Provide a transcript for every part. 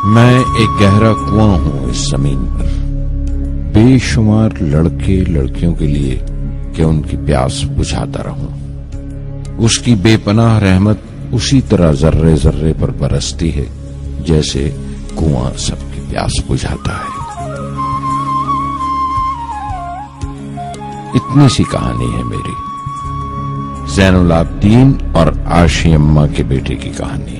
मैं एक गहरा कुआं हूं इस जमीन पर, बेशुमार लड़के लड़कियों के लिए कि उनकी प्यास बुझाता रहूं। उसकी बेपनाह रहमत उसी तरह जर्रे जर्रे पर बरसती है जैसे कुआं सबकी प्यास बुझाता है। इतनी सी कहानी है मेरी, ज़ैनुल आबदीन और आशी अम्मा के बेटे की कहानी।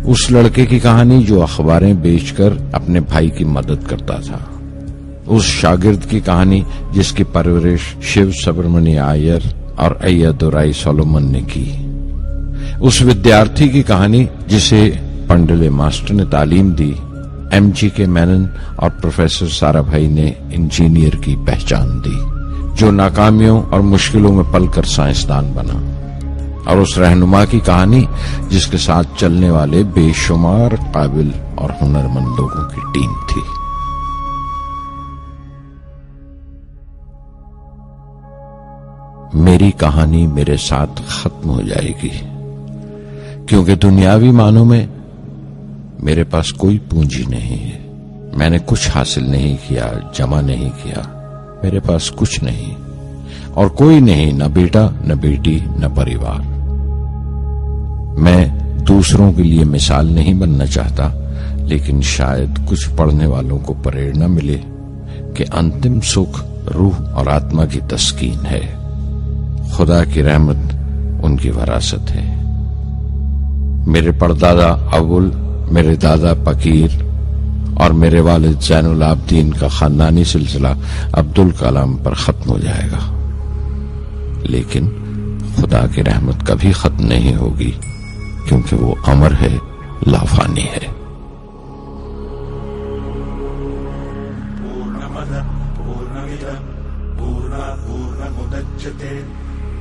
उस लड़के की कहानी जो अखबारें बेचकर अपने भाई की मदद करता था। उस शागिर्द की कहानी जिसकी परवरिश शिव सुब्रमण्य अय्यर और अय्यदुराई सोलोमन ने की। उस विद्यार्थी की कहानी जिसे पंडले मास्टर ने तालीम दी, MGK मेनन और प्रोफेसर साराभाई ने इंजीनियर की पहचान दी, जो नाकामियों और मुश्किलों में पलकर साइंसदान बना। और उस रहनुमा की कहानी जिसके साथ चलने वाले बेशुमार काबिल और हुनरमंद लोगों की टीम थी। मेरी कहानी मेरे साथ खत्म हो जाएगी, क्योंकि दुनियावी मानों में मेरे पास कोई पूंजी नहीं है। मैंने कुछ हासिल नहीं किया, जमा नहीं किया। मेरे पास कुछ नहीं और कोई नहीं, न बेटा, न बेटी, न परिवार। मैं दूसरों के लिए मिसाल नहीं बनना चाहता, लेकिन शायद कुछ पढ़ने वालों को प्रेरणा मिले कि अंतिम सुख रूह और आत्मा की तस्कीन है। खुदा की रहमत उनकी विरासत है। मेरे परदादा अबुल, मेरे दादा फकीर और मेरे वालिद ज़ैनुल आबदीन का खानदानी सिलसिला अब्दुल कलाम पर खत्म हो जाएगा, लेकिन खुदा की रहमत कभी खत्म नहीं होगी, क्योंकि वो अमर है, लाफानी है। पूर्णमदः पूर्णमिदं पूर्णात् पूर्णमुदच्यते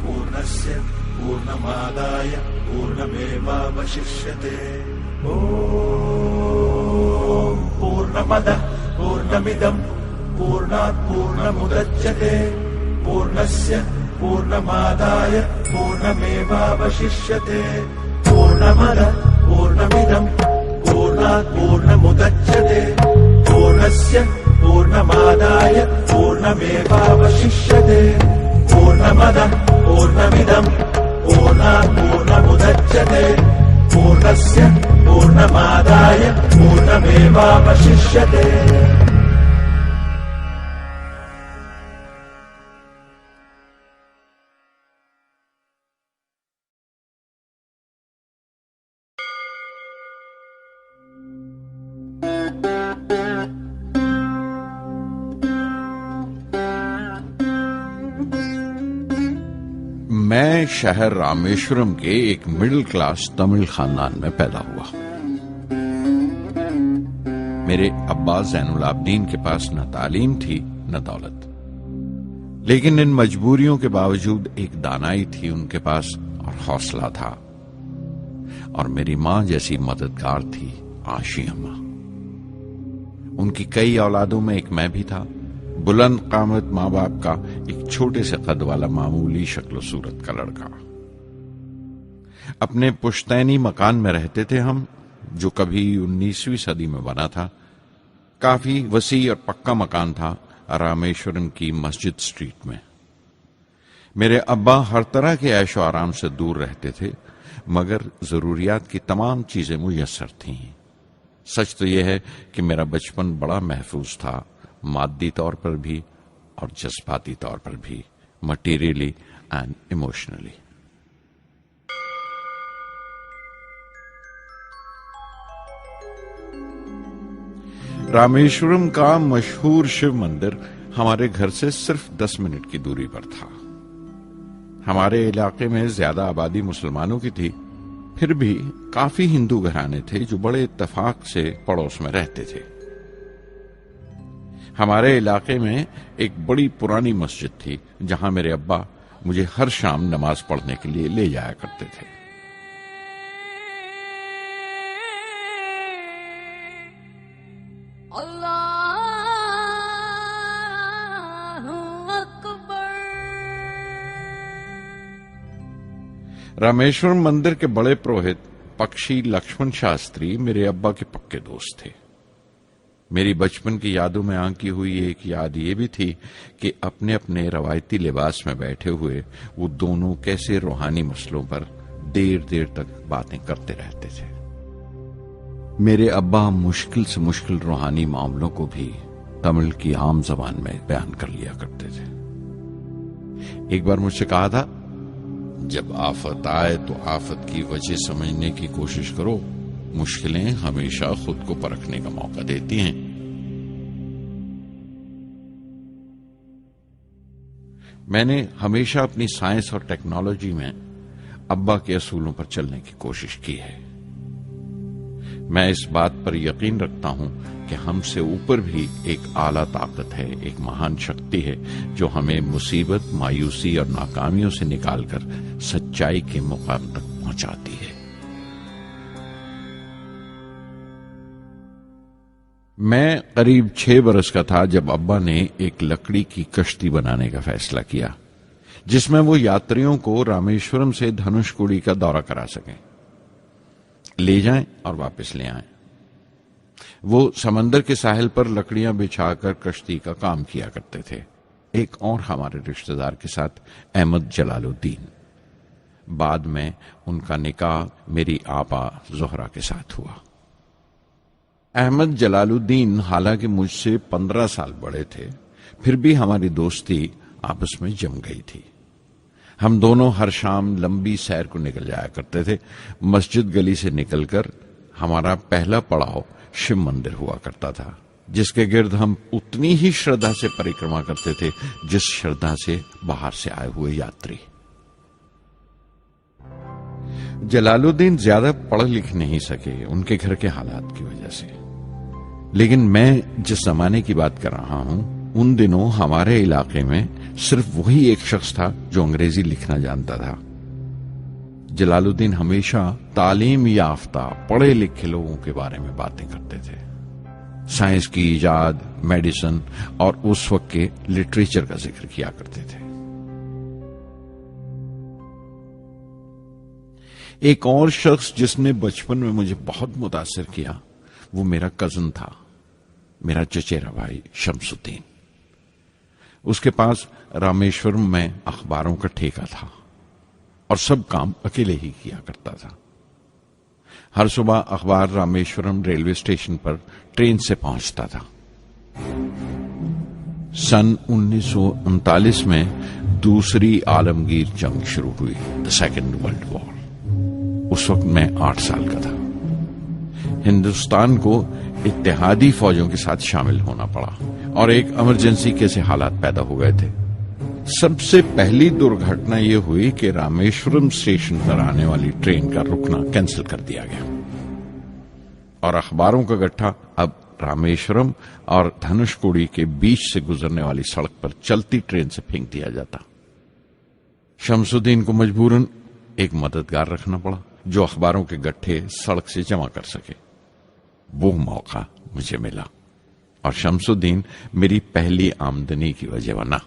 पूर्णस्य पूर्णमादाय पूर्णमेवावशिष्यते। ॐ पूर्णमदः पूर्णमिदं पूर्णात् पूर्णमुदच्यते पूर्णस्य पूर्णमादाय पूर्णमेवावशिष्यते। पूर्णमदः पूर्णमिदं पूर्णात् पूर्णमुदच्यते पूर्णस्य पूर्णमादाय पूर्णमेवावशिष्यते। पूर्णमदः पूर्णमिदं पूर्णात् पूर्णमुदच्यते पूर्णस्य पूर्णमादाय पूर्णमेवावशिष्यते। मैं शहर रामेश्वरम के एक मिडिल क्लास तमिल खानदान में पैदा हुआ। मेरे अब्बा ज़ैनुल आबदीन के पास न तालीम थी न दौलत, लेकिन इन मजबूरियों के बावजूद एक दानाई थी उनके पास और हौसला था। और मेरी मां जैसी मददगार थी आशी अम्मा। उनकी कई औलादों में एक मैं भी था, बुलंद कामत माँ बाप का एक छोटे से कद वाला मामूली शक्ल सूरत का लड़का। अपने पुश्तैनी मकान में रहते थे हम, जो कभी 19वीं सदी में बना था। काफी वसी और पक्का मकान था रामेश्वरम की मस्जिद स्ट्रीट में। मेरे अब्बा हर तरह के ऐशो आराम से दूर रहते थे, मगर जरूरियात की तमाम चीजें मुयस्सर थीं। सच तो यह है कि मेरा बचपन बड़ा महफूज था, मादी तौर पर भी और जज्बाती तौर पर भी, मटीरियली एंड इमोशनली। रामेश्वरम का मशहूर शिव मंदिर हमारे घर से सिर्फ 10 मिनट की दूरी पर था। हमारे इलाके में ज्यादा आबादी मुसलमानों की थी, फिर भी काफी हिंदू घराने थे जो बड़े इत्तेफाक से पड़ोस में रहते थे। हमारे इलाके में एक बड़ी पुरानी मस्जिद थी, जहां मेरे अब्बा मुझे हर शाम नमाज पढ़ने के लिए ले जाया करते थे। रामेश्वरम मंदिर के बड़े पुरोहित पक्षी लक्ष्मण शास्त्री मेरे अब्बा के पक्के दोस्त थे। मेरी बचपन की यादों में आंकी हुई एक याद ये भी थी कि अपने अपने रवायती लिबास में बैठे हुए वो दोनों कैसे रूहानी मसलों पर देर देर तक बातें करते रहते थे। मेरे अब्बा मुश्किल से मुश्किल रूहानी मामलों को भी तमिल की आम जबान में बयान कर लिया करते थे। एक बार मुझसे कहा था, जब आफत आए तो आफत की वजह समझने की कोशिश करो, मुश्किलें हमेशा खुद को परखने का मौका देती हैं। मैंने हमेशा अपनी साइंस और टेक्नोलॉजी में अब्बा के असूलों पर चलने की कोशिश की है। मैं इस बात पर यकीन रखता हूं कि हमसे ऊपर भी एक आला ताकत है, एक महान शक्ति है जो हमें मुसीबत, मायूसी और नाकामियों से निकालकर सच्चाई के मुकाम तक पहुंचाती है। मैं करीब 6 बरस का था जब अब्बा ने एक लकड़ी की कश्ती बनाने का फैसला किया, जिसमें वो यात्रियों को रामेश्वरम से धनुषकोडी का दौरा करा सकें, ले जाएं और वापस ले आएं। वो समंदर के साहिल पर लकड़ियां बिछाकर कश्ती का काम किया करते थे। एक और हमारे रिश्तेदार के साथ अहमद जलालुद्दीन। बाद में उनका निकाह मेरी आपा जोहरा के साथ हुआ। अहमद जलालुद्दीन हालांकि मुझसे 15 साल बड़े थे, फिर भी हमारी दोस्ती आपस में जम गई थी। हम दोनों हर शाम लंबी सैर को निकल जाया करते थे। मस्जिद गली से निकलकर हमारा पहला पड़ाव शिव मंदिर हुआ करता था, जिसके गिर्द हम उतनी ही श्रद्धा से परिक्रमा करते थे जिस श्रद्धा से बाहर से आए हुए यात्री। जलालुद्दीन ज्यादा पढ़ लिख नहीं सके उनके घर के हालात की वजह से, लेकिन मैं जिस जमाने की बात कर रहा हूं, उन दिनों हमारे इलाके में सिर्फ वही एक शख्स था जो अंग्रेजी लिखना जानता था। जलालुद्दीन हमेशा तालीम याफ्ता पढ़े लिखे लोगों के बारे में बातें करते थे, साइंस की इजाद, मेडिसिन और उस वक्त के लिटरेचर का जिक्र किया करते थे। एक और शख्स जिसने बचपन में मुझे बहुत मुतासिर किया वो मेरा कजन था, मेरा चचेरा भाई शमसुद्दीन। उसके पास रामेश्वरम में अखबारों का ठेका था और सब काम अकेले ही किया करता था। हर सुबह अखबार रामेश्वरम रेलवे स्टेशन पर ट्रेन से पहुंचता था। सन 1939 में दूसरी आलमगीर जंग शुरू हुई, द सेकेंड वर्ल्ड वॉर। उस वक्त मैं 8 साल का था। हिंदुस्तान को इत्तेहादी फौजों के साथ शामिल होना पड़ा और एक इमरजेंसी के हालात पैदा हो गए थे। सबसे पहली दुर्घटना यह हुई कि रामेश्वरम स्टेशन पर आने वाली ट्रेन का रुकना कैंसिल कर दिया गया और अखबारों का गट्ठा अब रामेश्वरम और धनुषकोडी के बीच से गुजरने वाली सड़क पर चलती ट्रेन से फेंक दिया जाता। शमसुद्दीन को मजबूरन एक मददगार रखना पड़ा जो अखबारों के गट्ठे सड़क से जमा कर सके। वो मौका मुझे मिला और शमसुद्दीन मेरी पहली आमदनी की वजह बना।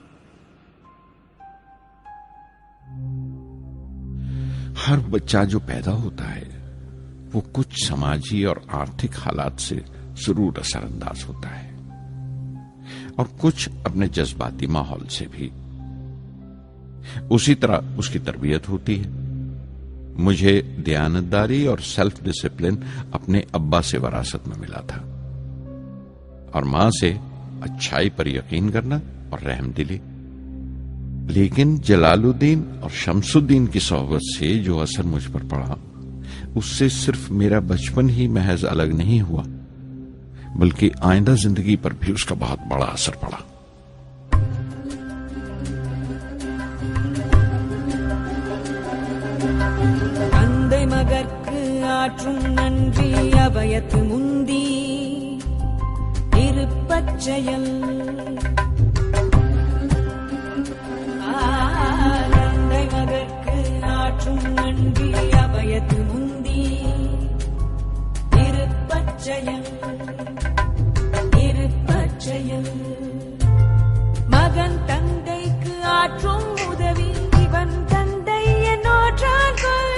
हर बच्चा जो पैदा होता है वो कुछ समाजी और आर्थिक हालात से जरूर असरअंदाज होता है और कुछ अपने जज्बाती माहौल से भी। उसी तरह उसकी तरबियत होती है। मुझे दयानतदारी और सेल्फ डिसिप्लिन अपने अब्बा से विरासत में मिला था और मां से अच्छाई पर यकीन करना और रहमदिली। लेकिन जलालुद्दीन और शमसुद्दीन की सोहबत से जो असर मुझ पर पड़ा, उससे सिर्फ मेरा बचपन ही महज अलग नहीं हुआ, बल्कि आइंदा जिंदगी पर भी उसका बहुत बड़ा असर पड़ा। தந்தை மகற்கு ஆற்றும் நன்றி அபயத்து முந்தி இருப்பச்செயல் தந்தை மகற்கு ஆற்றும் நன்றி அபயத்து முந்தி இருப்பச்செயல் இருப்பச்செயல் மகன் தந்தைக்கு ஆற்றும் உதவி இவன் தந்தை என்னோற்றான் கொள்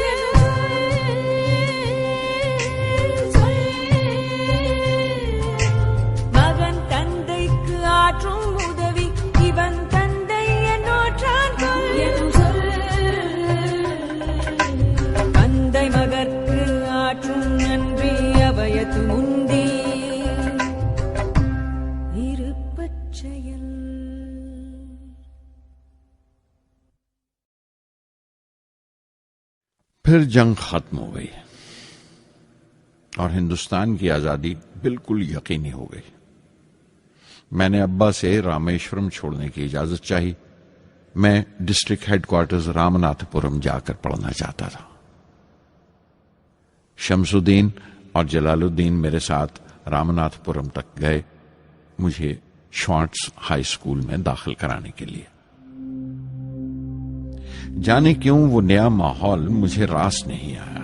फिर जंग खत्म हो गई और हिंदुस्तान की आजादी बिल्कुल यकीनी हो गई। मैंने अब्बा से रामेश्वरम छोड़ने की इजाजत चाही। मैं डिस्ट्रिक्ट हेडक्वार्टर्स रामनाथपुरम जाकर पढ़ना चाहता था। शमसुद्दीन और जलालुद्दीन मेरे साथ रामनाथपुरम तक गए मुझे श्वार्ट्ज हाई स्कूल में दाखिल कराने के लिए। जाने क्यों वो नया माहौल मुझे रास नहीं आया।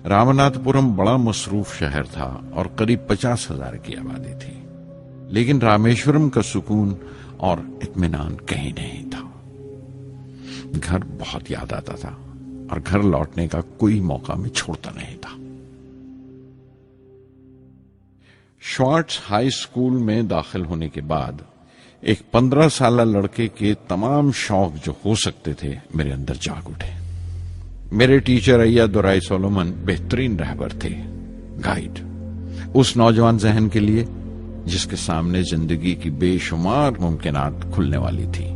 रामनाथपुरम बड़ा मसरूफ शहर था और करीब 50,000 की आबादी थी, लेकिन रामेश्वरम का सुकून और इत्मीनान कहीं नहीं था। घर बहुत याद आता था और घर लौटने का कोई मौका मैं छोड़ता नहीं था। श्वार्ट्ज हाई स्कूल में दाखिल होने के बाद एक 15 साल लड़के के तमाम शौक जो हो सकते थे मेरे अंदर जाग उठे। मेरे टीचर अय्या दुराई सोलोमन बेहतरीन रहबर थे, गाइड, उस नौजवान जहन के लिए जिसके सामने जिंदगी की बेशुमार मुमकिनात खुलने वाली थी।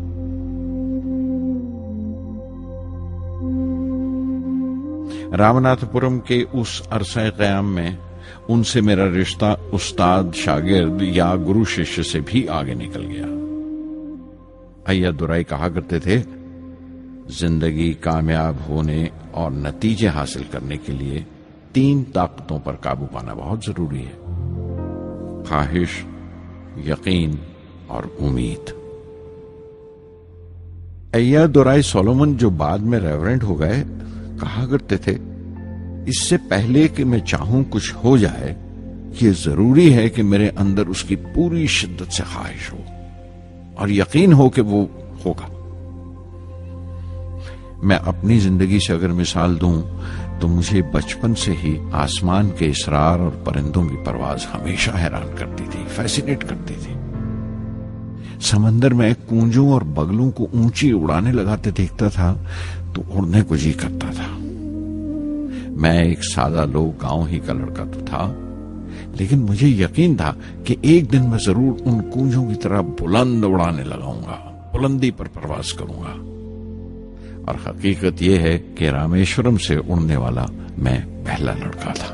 रामनाथपुरम के उस अरसा क़याम में उनसे मेरा रिश्ता उस्ताद शागिर्द या गुरु शिष्य से भी आगे निकल गया। अय्या दुराई कहा करते थे, जिंदगी कामयाब होने और नतीजे हासिल करने के लिए 3 ताकतों पर काबू पाना बहुत जरूरी है: ख्वाहिश, यकीन और उम्मीद। अय्या दुराई सोलोमन जो बाद में रेवरेंट हो गए कहा करते थे, इससे पहले कि मैं चाहूं कुछ हो जाए, ये जरूरी है कि मेरे अंदर उसकी पूरी शिद्दत से ख्वाहिश हो और यकीन हो कि वो होगा। मैं अपनी जिंदगी से अगर मिसाल दूं तो मुझे बचपन से ही आसमान के इसरार और परिंदों की परवाज हमेशा हैरान करती थी, फैसिनेट करती थी। समंदर में कूंजों और बगलों को ऊंची उड़ाने लगाते देखता था तो उड़ने को जी करता था। मैं एक सादा लोग गांव ही का लड़का तो था, लेकिन मुझे यकीन था कि एक दिन मैं जरूर उन कूंजों की तरह बुलंद उड़ाने लगाऊंगा, बुलंदी पर परवाज करूंगा। और हकीकत यह है कि रामेश्वरम से उड़ने वाला मैं पहला लड़का था।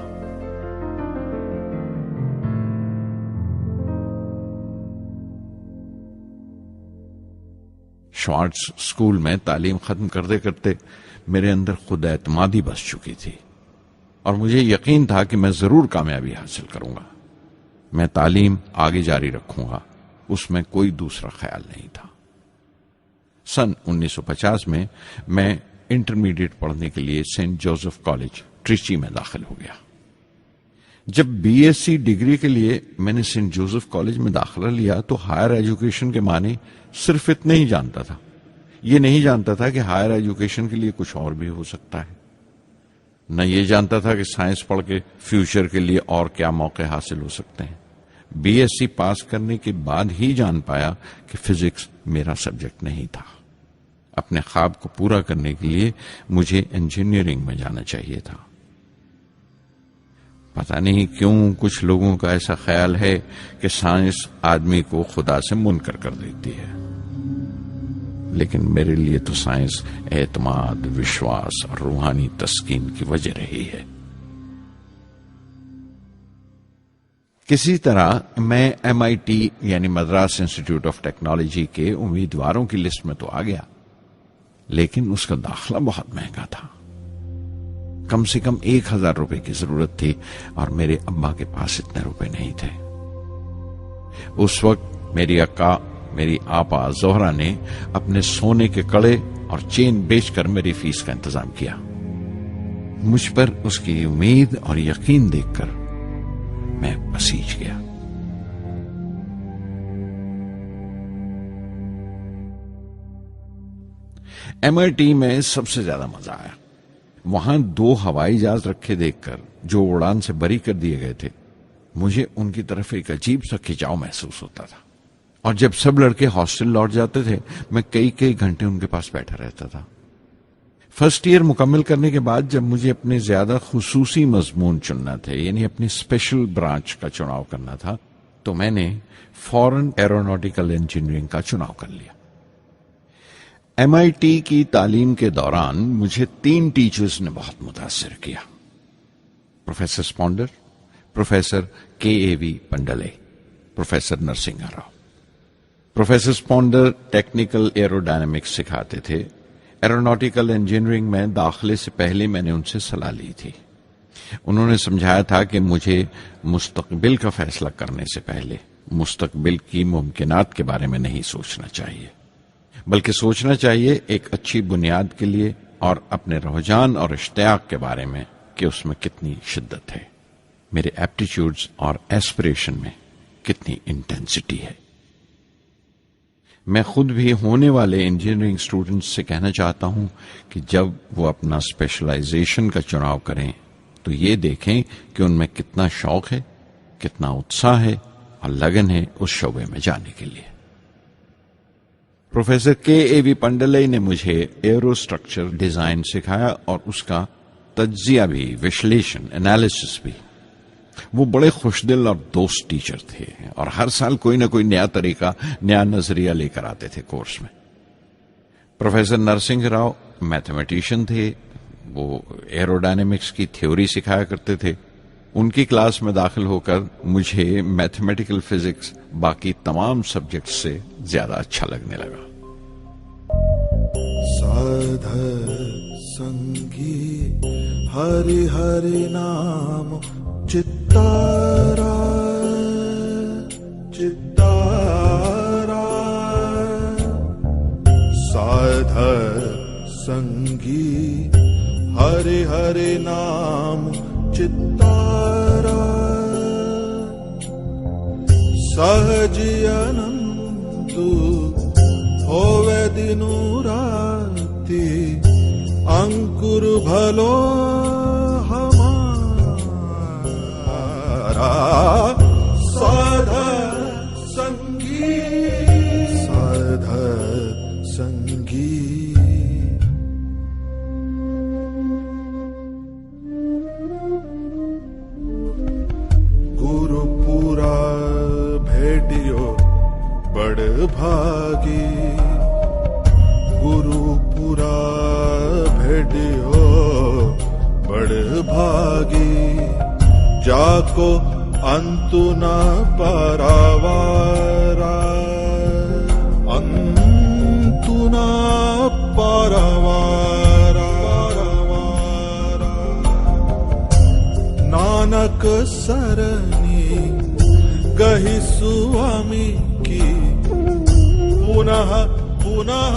श्वार्ट्ज स्कूल में तालीम खत्म करते करते मेरे अंदर खुद एतमादी बस चुकी थी और मुझे यकीन था कि मैं जरूर कामयाबी हासिल करूंगा। मैं तालीम आगे जारी रखूंगा, उसमें कोई दूसरा ख्याल नहीं था। सन 1950 में मैं इंटरमीडिएट पढ़ने के लिए सेंट जोसेफ कॉलेज ट्रिची में दाखिल हो गया। जब बीएससी डिग्री के लिए मैंने सेंट जोसेफ कॉलेज में दाखिला लिया तो हायर एजुकेशन के माने सिर्फ इतने ही जानता था। ये नहीं जानता था कि हायर एजुकेशन के लिए कुछ और भी हो सकता है। न ये जानता था कि साइंस पढ़ के फ्यूचर के लिए और क्या मौके हासिल हो सकते हैं। बीएससी पास करने के बाद ही जान पाया कि फिजिक्स मेरा सब्जेक्ट नहीं था। अपने ख्वाब को पूरा करने के लिए मुझे इंजीनियरिंग में जाना चाहिए था। पता नहीं क्यों कुछ लोगों का ऐसा ख्याल है कि साइंस आदमी को खुदा से मुनकर कर देती है, लेकिन मेरे लिए तो साइंस एतमाद, विश्वास और रूहानी तस्कीन की वजह रही है। किसी तरह मैं MIT यानी मद्रास इंस्टीट्यूट ऑफ टेक्नोलॉजी के उम्मीदवारों की लिस्ट में तो आ गया, लेकिन उसका दाखला बहुत महंगा था। कम से कम 1,000 रुपए की जरूरत थी और मेरे अब्बा के पास इतने रुपए नहीं थे। उस वक्त मेरी अक्का, मेरी आपा जोहरा ने अपने सोने के कड़े और चेन बेचकर मेरी फीस का इंतजाम किया। मुझ पर उसकी उम्मीद और यकीन देखकर मैं पसीज गया। MIT में सबसे ज्यादा मजा आया। वहां 2 हवाई जहाज रखे देखकर जो उड़ान से बरी कर दिए गए थे, मुझे उनकी तरफ एक अजीब सा खिंचाव महसूस होता था। और जब सब लड़के हॉस्टल लौट जाते थे, मैं कई कई घंटे उनके पास बैठा रहता था। फर्स्ट ईयर मुकम्मल करने के बाद जब मुझे अपने ज्यादा खुसूसी मजमून चुनना थे, यानी अपनी स्पेशल ब्रांच का चुनाव करना था, तो मैंने फॉरेन एरोनॉटिकल इंजीनियरिंग का चुनाव कर लिया। MIT की तालीम के दौरान मुझे 3 टीचर्स ने बहुत मुतासिर किया। Professor Sponder, professor KAV Pandalai, professor Narasimha Rao. Professor Sponder technical aerodynamics सिखाते थे। एरोनॉटिकल इंजीनियरिंग में दाखिले से पहले मैंने उनसे सलाह ली थी। उन्होंने समझाया था कि मुझे मुस्तकबिल का फैसला करने से पहले मुस्तकबिल की मुमकिनात के बारे में नहीं सोचना चाहिए, बल्कि सोचना चाहिए एक अच्छी बुनियाद के लिए और अपने रुझान और इश्तियाक के बारे में कि उसमें कितनी शिद्दत है, मेरे एप्टीट्यूड्स और एस्पिरेशन में कितनी इंटेंसिटी है। मैं खुद भी होने वाले इंजीनियरिंग स्टूडेंट्स से कहना चाहता हूं कि जब वो अपना स्पेशलाइजेशन का चुनाव करें तो ये देखें कि उनमें कितना शौक है, कितना उत्साह है और लगन है उस शोबे में जाने के लिए। प्रोफेसर KAV पंडले ने मुझे एरोस्ट्रक्चर डिजाइन सिखाया और उसका तज्जिया भी, विश्लेषण, एनालिसिस भी। वो बड़े खुशदिल और दोस्त टीचर थे और हर साल कोई ना कोई नया तरीका, नया नजरिया लेकर आते थे कोर्स में। प्रोफेसर नरसिंह राव मैथमेटिशियन थे। वो एरोडायनेमिक्स की थ्योरी सिखाया करते थे। उनकी क्लास में दाखिल होकर मुझे मैथमेटिकल फिजिक्स बाकी तमाम सब्जेक्ट से ज्यादा अच्छा लगने लगा। साध संगी हरि हरि नाम चित्तारा चित्तारा, साध संगी हरि हरि नाम चित्तारा, सहज अनंतु होवे दिनु राति, अंकुर भलो हमारा, साध संगी साध संगी। गुरुपुरा भेटियो बड़ भागी, गुरुपुरा भेटियो बड़ भागी, जाको अंतु न पारावारा, अंतु न पारावारा, नानक सरनी गहि स्वामी की, पुनः पुनः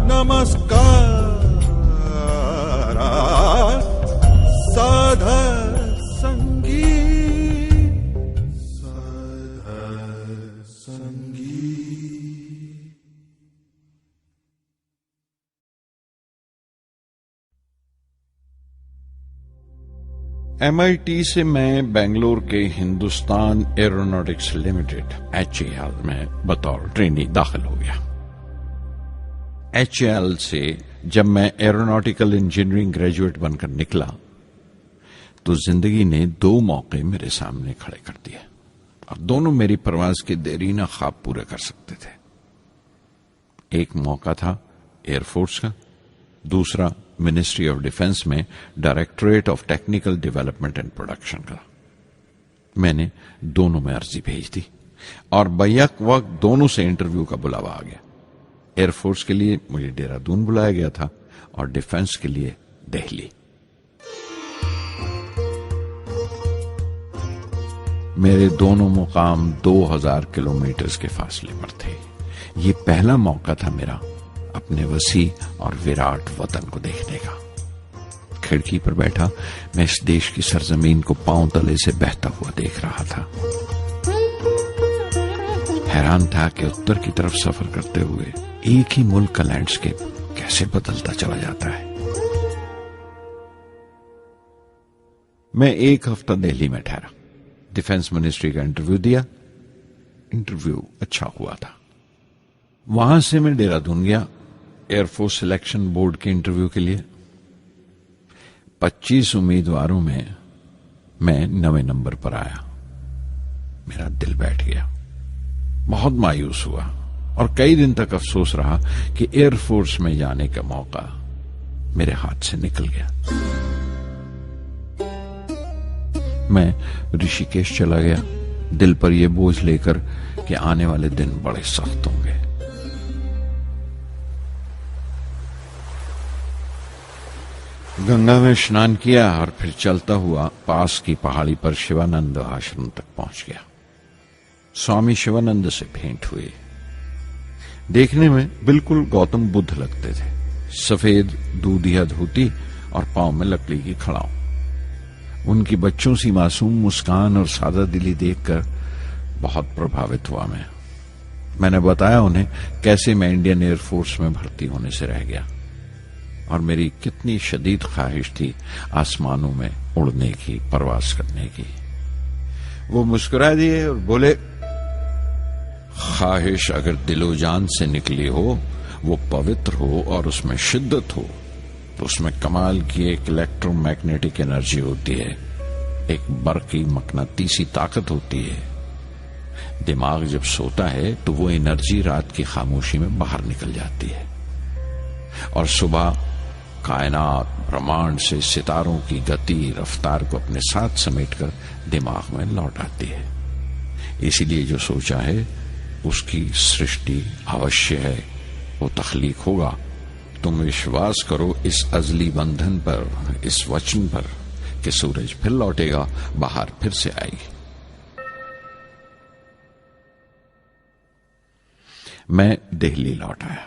नमस्कार, साध संगी साध संगी। MIT से मैं बेंगलोर के हिंदुस्तान एरोनॉटिक्स लिमिटेड HAL में बतौर ट्रेनी दाखिल हो गया। HAL से जब मैं एरोनॉटिकल इंजीनियरिंग ग्रेजुएट बनकर निकला तो जिंदगी ने 2 मौके मेरे सामने खड़े कर दिए और दोनों मेरी परवाज के देरीना ख्वाब पूरे कर सकते थे। एक मौका था एयरफोर्स का, दूसरा मिनिस्ट्री ऑफ डिफेंस में directorate of technical development and production का। मैंने दोनों में अर्जी भेज दी और बैक वक्त दोनों से इंटरव्यू का बुलावा आ गया। एयरफोर्स के लिए मुझे देहरादून बुलाया गया था और डिफेंस के लिए दिल्ली। मेरे दोनों मुकाम 2000 किलोमीटर के फासले पर थे। ये पहला मौका था मेरा अपने वसी और विराट वतन को देखने का। खिड़की पर बैठा मैं इस देश की सरजमीन को पांव तले से बहता हुआ देख रहा था। हैरान था कि उत्तर की तरफ सफर करते हुए एक ही मुल्क का लैंडस्केप कैसे बदलता चला जाता है। मैं 1 हफ्ता दिल्ली में ठहरा, डिफेंस मिनिस्ट्री का इंटरव्यू दिया। इंटरव्यू अच्छा हुआ था। वहां से मैं देहरादून गया एयरफोर्स सिलेक्शन बोर्ड के इंटरव्यू के लिए। 25 उम्मीदवारों में मैं 9वें नंबर पर आया। मेरा दिल बैठ गया, बहुत मायूस हुआ और कई दिन तक अफसोस रहा कि एयरफोर्स में जाने का मौका मेरे हाथ से निकल गया। मैं ऋषिकेश चला गया, दिल पर यह बोझ लेकर कि आने वाले दिन बड़े सख्त होंगे। गंगा में स्नान किया और फिर चलता हुआ पास की पहाड़ी पर शिवानंद आश्रम तक पहुंच गया। स्वामी शिवानंद से भेंट हुई। देखने में बिल्कुल गौतम बुद्ध लगते थे, सफेद दूधिया धोती और पांव में लकड़ी की खड़ाऊ। उनकी बच्चों सी मासूम मुस्कान और सादा दिली देखकर बहुत प्रभावित हुआ मैंने बताया उन्हें कैसे मैं इंडियन एयरफोर्स में भर्ती होने से रह गया और मेरी कितनी शदीद ख्वाहिश थी आसमानों में उड़ने की, परवास करने की। वो मुस्कुरा दिए और बोले, ख्वाहिश अगर दिलो जान से निकली हो, वो पवित्र हो और उसमें शिद्दत हो, तो उसमें कमाल की एक इलेक्ट्रोमैग्नेटिक एनर्जी होती है, एक बरकी मकनातीसी ताकत होती है। दिमाग जब सोता है तो वो एनर्जी रात की खामोशी में बाहर निकल जाती है और सुबह कायनात ब्रह्मांड से सितारों की गति रफ्तार को अपने साथ समेटकर दिमाग में लौट आती है। इसीलिए जो सोचा है उसकी सृष्टि अवश्य है, वो तख्लीक होगा। तुम विश्वास करो इस अजली बंधन पर, इस वचन पर कि सूरज फिर लौटेगा, बाहर फिर से आएगी। मैं दिल्ली लौट आया,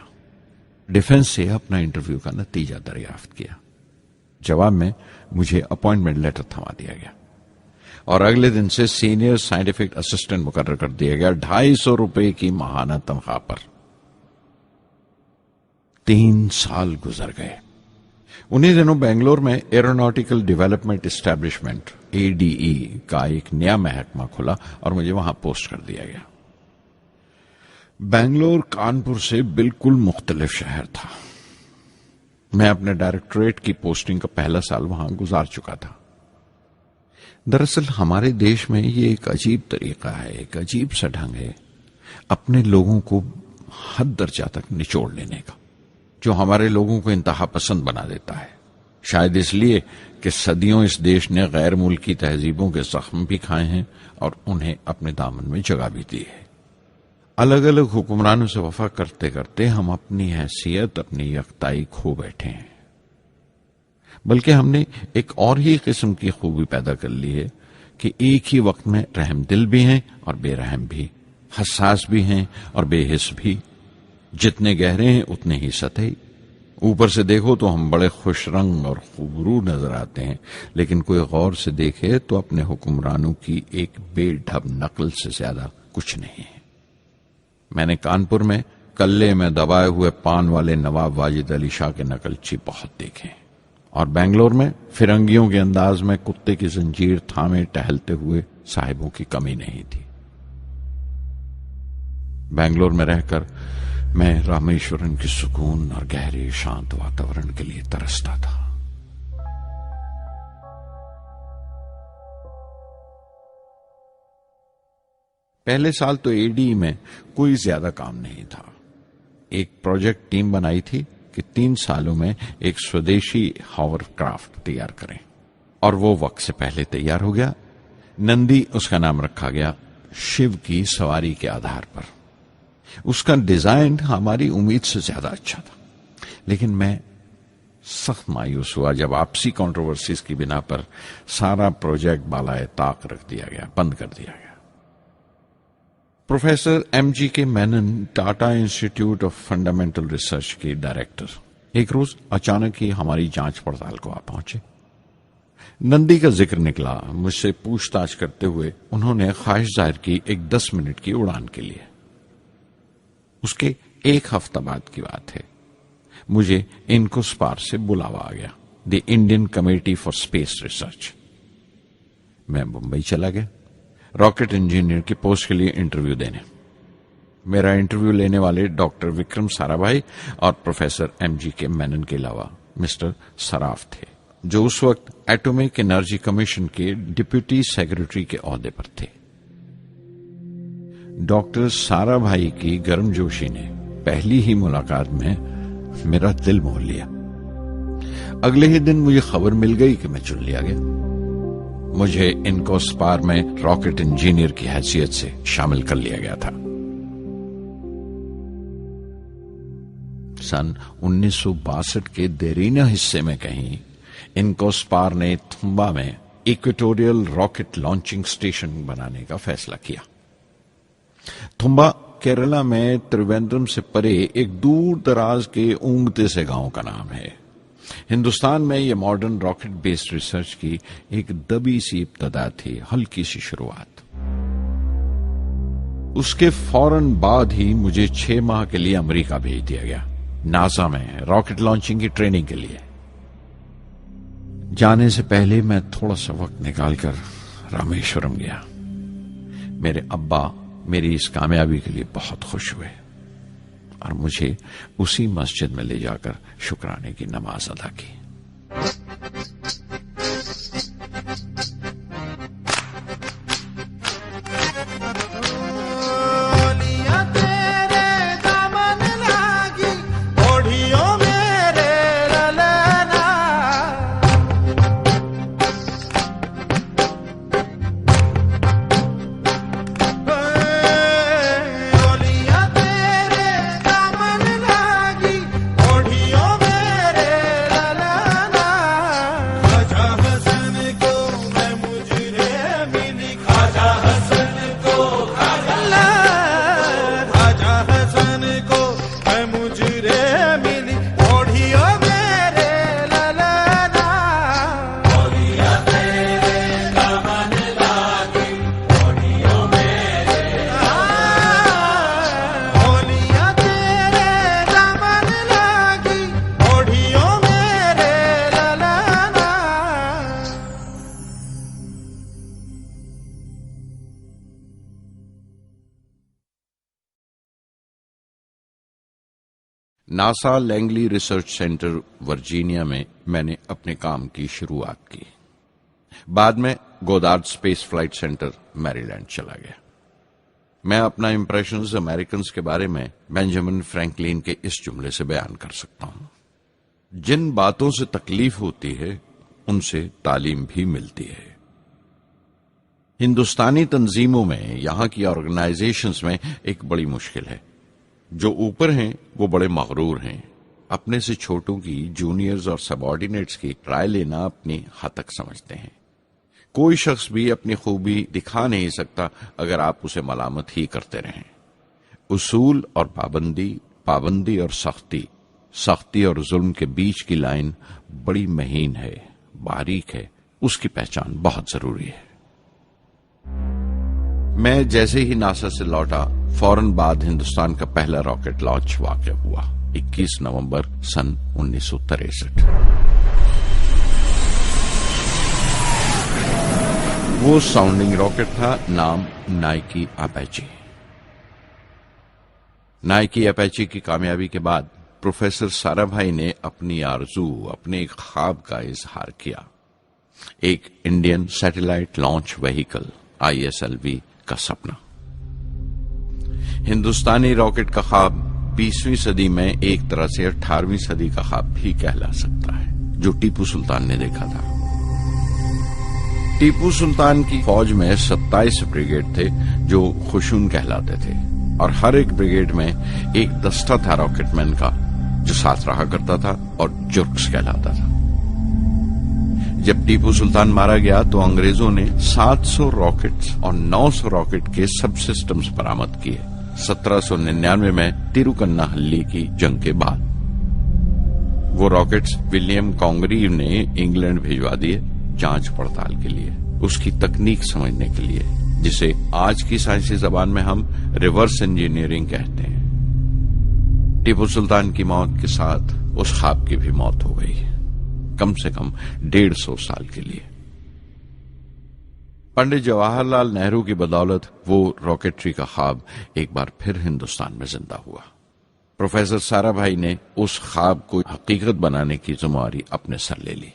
डिफेंस से अपना इंटरव्यू का नतीजा दरियाफ्त किया। जवाब में मुझे अपॉइंटमेंट लेटर थमा दिया गया और अगले दिन से सीनियर साइंटिफिक असिस्टेंट मुकर्रर कर दिया गया 250 रुपए की माहाना तनख्वाह पर। 3 साल गुजर गए। उन्हीं दिनों बेंगलोर में एरोनॉटिकल डेवलपमेंट एस्टेब्लिशमेंट ADE का एक नया महकमा खुला और मुझे वहां पोस्ट कर दिया गया। बेंगलोर कानपुर से बिल्कुल मुख्तलिफ शहर था। मैं अपने डायरेक्टोरेट की पोस्टिंग का पहला साल वहां गुजार चुका था। दरअसल हमारे देश में ये एक अजीब तरीका है, एक अजीब सा ढंग है अपने लोगों को हद दर्जा तक निचोड़ लेने का, जो हमारे लोगों को इंतहा पसंद बना देता है। शायद इसलिए कि सदियों इस देश ने गैर मुल्की तहजीबों के जख्म भी खाए हैं और उन्हें अपने दामन में जगह भी दी है। अलग अलग हुक्मरानों से वफा करते करते हम अपनी हैसियत, अपनी यकताई खो बैठे हैं। बल्कि हमने एक और ही किस्म की खूबी पैदा कर ली है कि एक ही वक्त में रहम दिल भी हैं और बेरहम भी, हसास भी हैं और बेहिस भी। जितने गहरे हैं उतने ही सतही। ऊपर से देखो तो हम बड़े खुश रंग और खूबरू नजर आते हैं, लेकिन कोई गौर से देखे तो अपने हुक्मरानों की एक बेढब नकल से ज्यादा कुछ नहीं है। मैंने कानपुर में कल्ले में दबाए हुए पान वाले नवाब वाजिद अली शाह के नकलची बहुत देखे और बेंगलोर में फिरंगियों के अंदाज में कुत्ते की जंजीर थामे टहलते हुए साहिबों की कमी नहीं थी। बेंगलोर में रहकर मैं रामेश्वरम की सुकून और गहरे शांत वातावरण के लिए तरसता था। पहले साल तो ADE में कोई ज्यादा काम नहीं था। एक प्रोजेक्ट टीम बनाई थी कि 3 सालों में एक स्वदेशी हॉवरक्राफ्ट तैयार करें और वो वक्त से पहले तैयार हो गया। नंदी उसका नाम रखा गया, शिव की सवारी के आधार पर। उसका डिजाइन हमारी उम्मीद से ज्यादा अच्छा था, लेकिन मैं सख्त मायूस हुआ जब आपसी कंट्रोवर्सीज की बिना पर सारा प्रोजेक्ट बालाए ताक रख दिया गया, बंद कर दिया गया। Professor MGK Menon, Tata institute of fundamental research के डायरेक्टर, एक रोज अचानक ही हमारी जांच पड़ताल को आ पहुंचे। नंदी का जिक्र निकला। मुझसे पूछताछ करते हुए उन्होंने ख्वाहिश जाहिर की एक 10 मिनट की उड़ान के लिए। उसके 1 हफ्ता बाद की बात है, मुझे इनकोस्पार से बुलावा आ गया, the Indian committee for space research. मैं मुंबई चला गया रॉकेट इंजीनियर की पोस्ट के लिए इंटरव्यू देने। मेरा इंटरव्यू लेने वाले डॉक्टर विक्रम साराभाई और प्रोफेसर MGK मेनन के अलावा मिस्टर सराफ थे, जो उस वक्त एटॉमिक एनर्जी कमीशन के डिप्यूटी सेक्रेटरी के ओहदे पर थे। डॉक्टर साराभाई की गर्मजोशी ने पहली ही मुलाकात में मेरा दिल मोह लिया। अगले ही दिन मुझे खबर मिल गई कि मैं चुन लिया गया। मुझे इनकोस्पार में रॉकेट इंजीनियर की हैसियत से शामिल कर लिया गया था। सन 1962 के देरीना हिस्से में कहीं इनकोस्पार ने थुम्बा में इक्वेटोरियल रॉकेट लॉन्चिंग स्टेशन बनाने का फैसला किया। थुम्बा केरला में त्रिवेंद्रम से परे एक दूर दराज के ऊंगते से गांव का नाम है। हिंदुस्तान में यह मॉडर्न रॉकेट बेस्ड रिसर्च की एक दबी सी इब्तदा थी, हल्की सी शुरुआत। उसके फौरन बाद ही मुझे 6 माह के लिए अमेरिका भेज दिया गया, नासा में रॉकेट लॉन्चिंग की ट्रेनिंग के लिए। जाने से पहले मैं थोड़ा सा वक्त निकालकर रामेश्वरम गया। मेरे अब्बा मेरी इस कामयाबी के लिए बहुत खुश हुए और मुझे उसी मस्जिद में ले जाकर शुक्राने की नमाज अदा की। NASA Langley research centre Virginia में मैंने अपने काम की शुरुआत की। बाद में Goddard space flight centre Maryland चला गया। मैं अपना इंप्रेशंस अमेरिकन्स के बारे में बेंजामिन फ्रैंकलिन के इस जुमले से बयान कर सकता हूं, जिन बातों से तकलीफ होती है उनसे तालीम भी मिलती है। हिंदुस्तानी तंजीमों में, यहां की ऑर्गेनाइजेशंस में एक बड़ी मुश्किल है। जो ऊपर हैं वो बड़े मगरूर हैं। अपने से छोटों की, जूनियर्स और सबऑर्डिनेट्स की राय लेना अपनी हद तक समझते हैं। कोई शख्स भी अपनी खूबी दिखा नहीं सकता अगर आप उसे मलामत ही करते रहें। उसूल और पाबंदी, पाबंदी और सख्ती, सख्ती और जुल्म के बीच की लाइन बड़ी महीन है, बारीक है। उसकी पहचान बहुत जरूरी है। मैं जैसे ही नासा से लौटा, फौरन बाद हिंदुस्तान का पहला रॉकेट लॉन्च वाक़या हुआ 21 नवंबर सन 1963। वो साउंडिंग रॉकेट था, नाम नाइकी अपाची। नाइकी अपाची की कामयाबी के बाद प्रोफेसर साराभाई ने अपनी आरजू, अपने एक ख्वाब का इजहार किया। एक Indian satellite launch vehicle ISLV का सपना। हिंदुस्तानी रॉकेट का ख्वाब 20वीं सदी में एक तरह से 18वीं सदी का ख्वाब भी कहला सकता है, जो टीपू सुल्तान ने देखा था। टीपू सुल्तान की फौज में 27 ब्रिगेड थे जो खुशून कहलाते थे, और हर एक ब्रिगेड में एक दस्ता था रॉकेटमैन का जो साथ रहा करता था और जुर्क्स कहलाता था। जब टीपू सुल्तान मारा गया तो अंग्रेजों ने 700 रॉकेट्स और 900 रॉकेट के सब सिस्टम्स बरामद किए 1799 में तिरुकन्नाहल्ली की जंग के बाद। वो रॉकेट्स विलियम कॉन्गरीव ने इंग्लैंड भिजवा दिए जांच पड़ताल के लिए, उसकी तकनीक समझने के लिए, जिसे आज की साइंसी जबान में हम रिवर्स इंजीनियरिंग कहते हैं। टीपू सुल्तान की मौत के साथ उस ख्वाब की भी मौत हो गई, कम से कम 150 साल के लिए। पंडित जवाहरलाल नेहरू की बदौलत वो रॉकेटरी का ख्वाब एक बार फिर हिंदुस्तान में जिंदा हुआ। प्रोफेसर साराभाई ने उस ख्वाब को हकीकत बनाने की जिम्मेदारी अपने सर ले ली।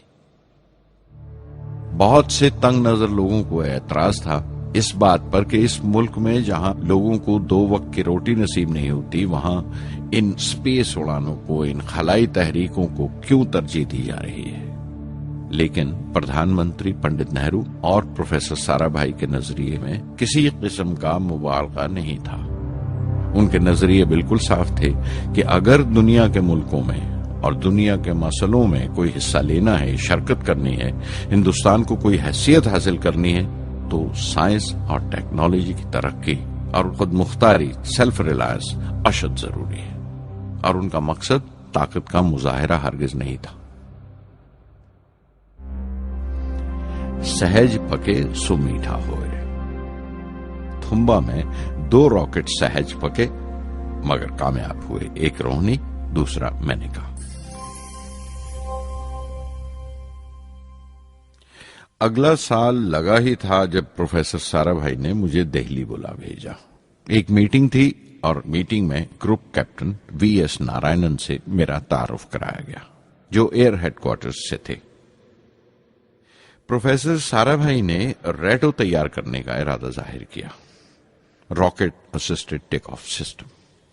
बहुत से तंग नजर लोगों को एतराज था इस बात पर कि इस मुल्क में जहां लोगों को 2 वक्त की रोटी नसीब नहीं होती, वहां इन स्पेस उड़ानों को, इन खलाई तहरीकों को क्यों तरजीह दी जा रही है। लेकिन प्रधानमंत्री पंडित नेहरू और प्रोफेसर साराभाई के नजरिए में किसी किस्म का मुबालगा नहीं था। उनके नजरिए बिल्कुल साफ थे कि अगर दुनिया के मुल्कों में और दुनिया के मसलों में कोई हिस्सा लेना है, शिरकत करनी है, हिंदुस्तान को कोई हैसियत हासिल करनी है, तो साइंस और टेक्नोलॉजी की तरक्की और खुद मुख्तारी, सेल्फ रिलायंस अशद जरूरी है। और उनका मकसद ताकत का मुजाहिरा हरगिज नहीं था। सहज पके सो मीठा होए। थुम्बा में 2 रॉकेट सहज पके मगर कामयाब हुए, एक रोहिणी, दूसरा मैंने कहा। अगला साल लगा ही था जब प्रोफेसर साराभाई ने मुझे दिल्ली बुला भेजा। एक मीटिंग थी और मीटिंग में ग्रुप कैप्टन वीएस नारायणन से मेरा तारुफ कराया गया, जो एयर हेडक्वार्टर्स से थे। प्रोफेसर साराभाई ने रेटो तैयार करने का इरादा जाहिर किया, rocket assisted take off system,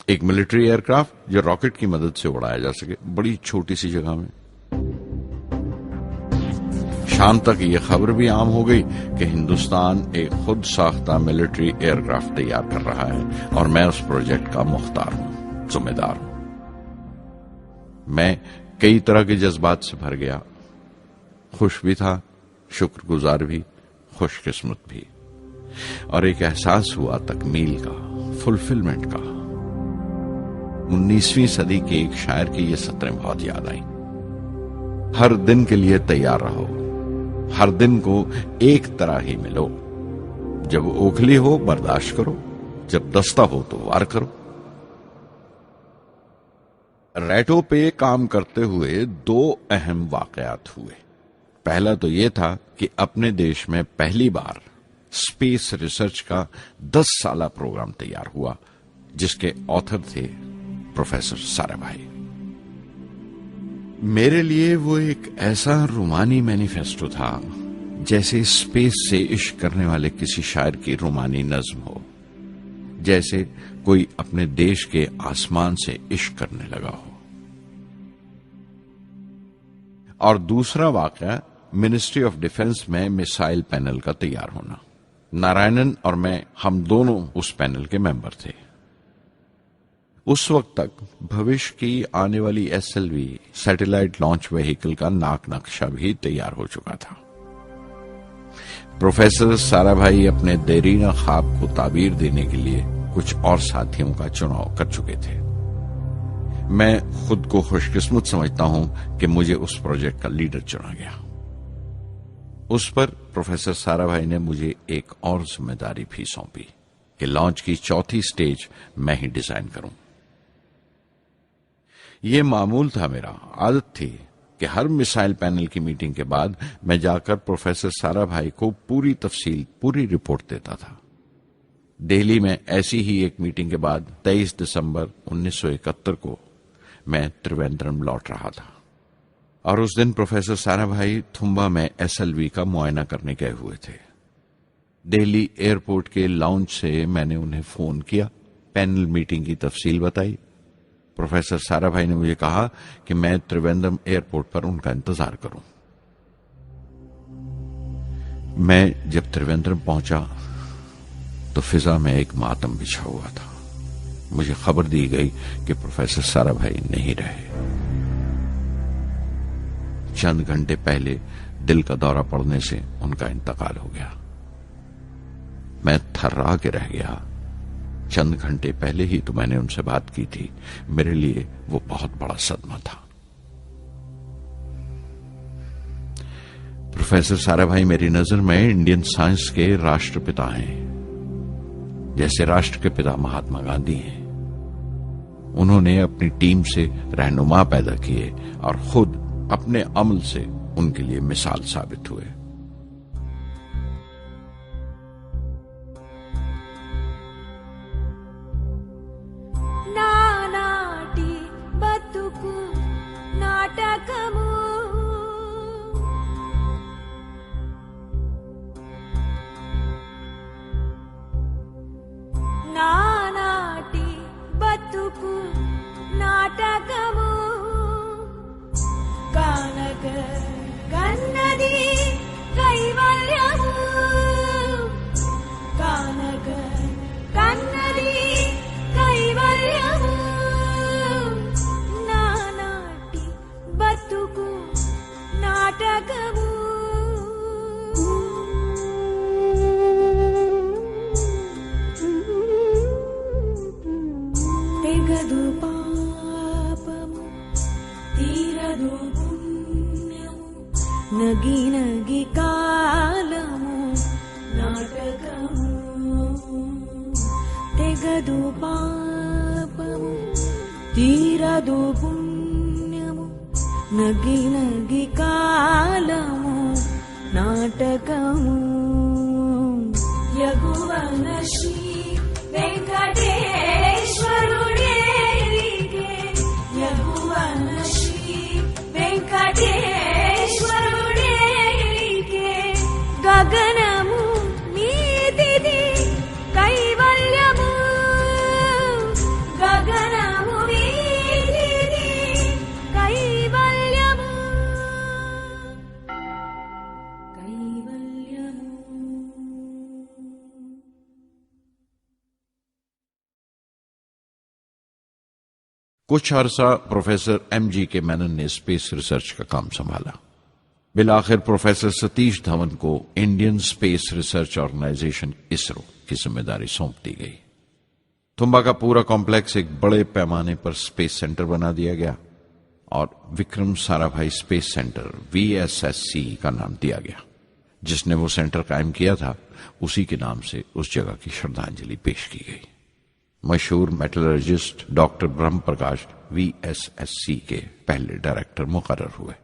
एक मिलिट्री एयरक्राफ्ट जो रॉकेट की मदद से उड़ाया जा सके बड़ी छोटी सी जगह में। शाम तक यह खबर भी आम हो गई कि हिंदुस्तान एक खुद साख्ता मिलिट्री एयरक्राफ्ट तैयार कर रहा है और मैं उस प्रोजेक्ट का मुख्तार हूं, जिम्मेदार हूं। मैं कई तरह के जज्बात से भर गया, खुश भी था, शुक्रगुजार भी, खुशकिस्मत भी, और एक एहसास हुआ तकमील का, फुलफिलमेंट का। 19वीं सदी के एक शायर की ये सतरें बहुत याद आई। हर दिन के लिए तैयार रहो, हर दिन को एक तरह ही मिलो। जब ओखली हो बर्दाश्त करो, जब दस्ता हो तो वार करो। रेटो पे काम करते हुए 2 अहम वाकयात हुए। पहला तो यह था कि अपने देश में पहली बार स्पेस रिसर्च का 10 साला प्रोग्राम तैयार हुआ, जिसके ऑथर थे प्रोफेसर साराभाई। मेरे लिए वो एक ऐसा रूमानी मैनिफेस्टो था जैसे स्पेस से इश्क करने वाले किसी शायर की रूमानी नज्म हो, जैसे कोई अपने देश के आसमान से इश्क करने लगा हो। और दूसरा वाकया मिनिस्ट्री ऑफ डिफेंस में मिसाइल पैनल का तैयार होना। नारायणन और मैं, हम दोनों उस पैनल के मेंबर थे। उस वक्त तक भविष्य की आने वाली SLV सैटेलाइट लॉन्च व्हीकल का नाक नक्शा भी तैयार हो चुका था। प्रोफेसर साराभाई अपने देरीना ख्वाब को ताबीर देने के लिए कुछ और साथियों का चुनाव कर चुके थे। मैं खुद को खुशकिस्मत समझता हूं कि मुझे उस प्रोजेक्ट का लीडर चुना गया। उस पर प्रोफेसर साराभाई ने मुझे एक और जिम्मेदारी भी सौंपी कि लॉन्च की 4थी स्टेज मैं ही डिजाइन करूं। यह मामूल था, मेरा आदत थी कि हर मिसाइल पैनल की मीटिंग के बाद मैं जाकर प्रोफेसर साराभाई को पूरी तफसील, पूरी रिपोर्ट देता था। दिल्ली में ऐसी ही एक मीटिंग के बाद 23 दिसंबर 1971 को मैं त्रिवेंद्रम लौट रहा था और उस दिन प्रोफेसर साराभाई थुम्बा में SLV का मुआयना करने गए हुए थे। दिल्ली एयरपोर्ट के लाउंज से मैंने उन्हें फोन किया, पैनल मीटिंग की तफसील बताई। प्रोफेसर साराभाई ने मुझे कहा कि मैं त्रिवेंद्रम एयरपोर्ट पर उनका इंतजार करूं। मैं जब त्रिवेंद्रम पहुंचा तो फिजा में एक मातम बिछा हुआ था। मुझे खबर दी गई कि प्रोफेसर साराभाई नहीं रहे। चंद घंटे पहले दिल का दौरा पड़ने से उनका इंतकाल हो गया। मैं थर्रा के रह गया। चंद घंटे पहले ही तो मैंने उनसे बात की थी। मेरे लिए वो बहुत बड़ा सदमा था। प्रोफेसर साराभाई मेरी नजर में इंडियन साइंस के राष्ट्रपिता हैं, जैसे राष्ट्र के पिता महात्मा गांधी हैं। उन्होंने अपनी टीम से रहनुमा पैदा किए और खुद अपने अमल से उनके लिए मिसाल साबित हुए। నానాటి బతుకు నాటకము తీరదు పాపము తీరదు పుణ్యము నగి నగి కాలము నాటకము యగువన శ్రీ వెంకటేశ్వరుడేలికే యగువన శ్రీ వెంకటేశ్వరుడేలికే గగనము నీతిది కైవల్యము గగనము నీతిది కైవల్యము కైవల్యము. कुछ अरसा प्रोफेसर एमजी के मेनन ने स्पेस रिसर्च का काम संभाला। बिलाखिर प्रोफेसर सतीश धवन को Indian Space Research Organisation ISRO की जिम्मेदारी सौंप दी गई। तुम्बा का पूरा कॉम्प्लेक्स एक बड़े पैमाने पर स्पेस सेंटर बना दिया गया और Vikram Sarabhai space centre VSSC का नाम दिया गया। जिसने वो सेंटर कायम किया था उसी के नाम से उस जगह की श्रद्धांजलि पेश की गई। मशहूर मेटलर्जिस्ट डॉक्टर ब्रह्म प्रकाश VSSC के पहले डायरेक्टर मुकर्रर हुए।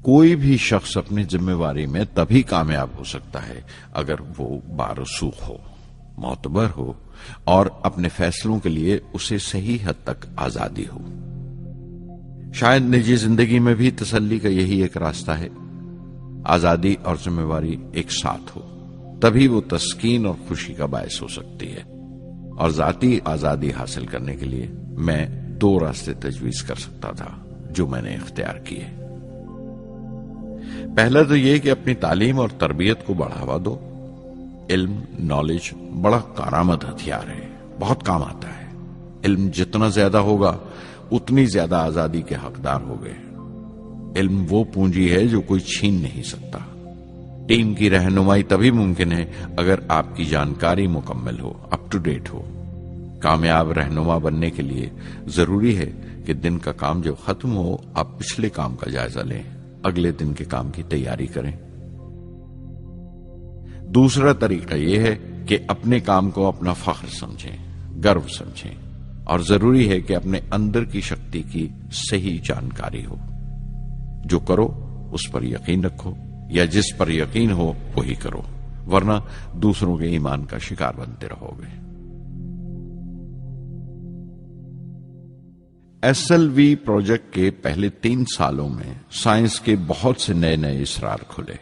कोई भी शख्स अपनी जिम्मेवारी में तभी कामयाब हो सकता है अगर वो बारसूख हो, मोतबर हो और अपने फैसलों के लिए उसे सही हद तक आजादी हो। शायद निजी जिंदगी में भी तसल्ली का यही एक रास्ता है। आजादी और जिम्मेवारी एक साथ हो, तभी वो तस्कीन और खुशी का बायस हो सकती है। और जाती आजादी हासिल करने के लिए मैं 2 रास्ते तजवीज कर सकता था जो मैंने इख्तियार किए। पहला तो यह कि अपनी तालीम और तरबियत को बढ़ावा दो। इल्म, नॉलेज बड़ा कारामद हथियार है, बहुत काम आता है। इल्म जितना ज्यादा होगा उतनी ज्यादा आजादी के हकदार हो गए। इल्म वो पूंजी है जो कोई छीन नहीं सकता। टीम की रहनुमाई तभी मुमकिन है अगर आपकी जानकारी मुकम्मल हो, अप टू डेट हो। कामयाब रहनुमा बनने के लिए जरूरी है कि दिन का काम जब खत्म हो आप पिछले काम का जायजा लें, अगले दिन के काम की तैयारी करें। दूसरा तरीका यह है कि अपने काम को अपना फख्र समझें, गर्व समझें और जरूरी है कि अपने अंदर की शक्ति की सही जानकारी हो। जो करो उस पर यकीन रखो या जिस पर यकीन हो वही करो, वरना दूसरों के ईमान का शिकार बनते रहोगे। SLV प्रोजेक्ट के पहले 3 सालों में साइंस के बहुत से नए नए इसरार खुले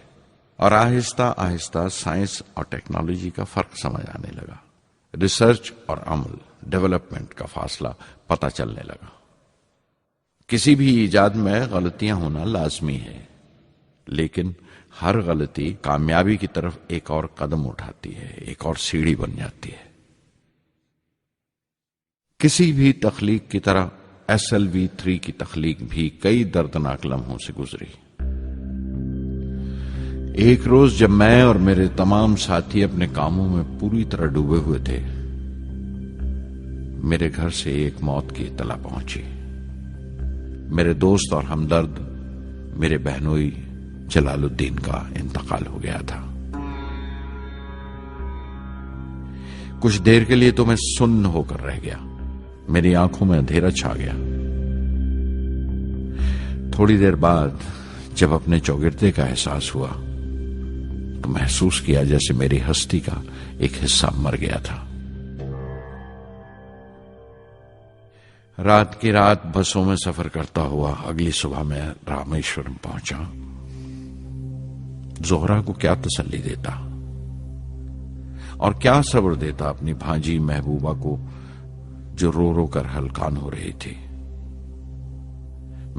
और आहिस्ता आहिस्ता साइंस और टेक्नोलॉजी का फर्क समझ आने लगा। रिसर्च और अमल, डेवलपमेंट का फासला पता चलने लगा। किसी भी इजाद में गलतियां होना लाजमी है, लेकिन हर गलती कामयाबी की तरफ एक और कदम उठाती है, एक और सीढ़ी बन जाती है। किसी भी तख्लीक की तरह SLV-3 की तख्लीक भी कई दर्दनाक लम्हों से गुजरी। एक रोज जब मैं और मेरे तमाम साथी अपने कामों में पूरी तरह डूबे हुए थे, मेरे घर से एक मौत की इत्तला पहुंची। मेरे दोस्त और हमदर्द मेरे बहनोई जलालुद्दीन का इंतकाल हो गया था। कुछ देर के लिए तो मैं सुन्न होकर रह गया। मेरी आंखों में अंधेरा छा गया। थोड़ी देर बाद जब अपने चौगिरदे का एहसास हुआ तो महसूस किया जैसे मेरी हस्ती का एक हिस्सा मर गया था। रात की रात बसों में सफर करता हुआ अगली सुबह मैं रामेश्वरम पहुंचा। जोहरा को क्या तसल्ली देता और क्या सब्र देता अपनी भांजी महबूबा को जो रो रो कर हलकान हो रही थी।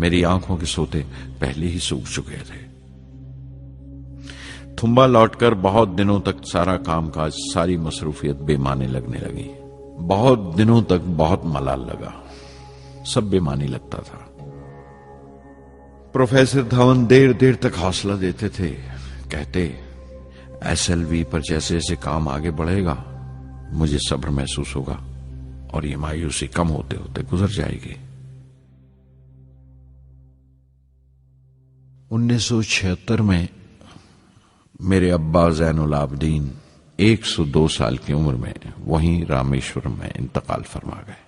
मेरी आंखों के सोते पहले ही सूख चुके थे। थुम्बा लौटकर बहुत दिनों तक सारा कामकाज, सारी मसरूफियत बेमानी लगने लगी। बहुत दिनों तक बहुत मलाल लगा, सब बेमानी लगता था। प्रोफेसर धवन देर देर तक हौसला देते थे। कहते, SLV पर जैसे जैसे काम आगे बढ़ेगा मुझे सब्र महसूस होगा और ये मायूसी कम होते होते गुजर जाएगी। 1976 में मेरे अब्बा ज़ैनुल आबदीन 102 साल की उम्र में वहीं रामेश्वरम में इंतकाल फरमा गए।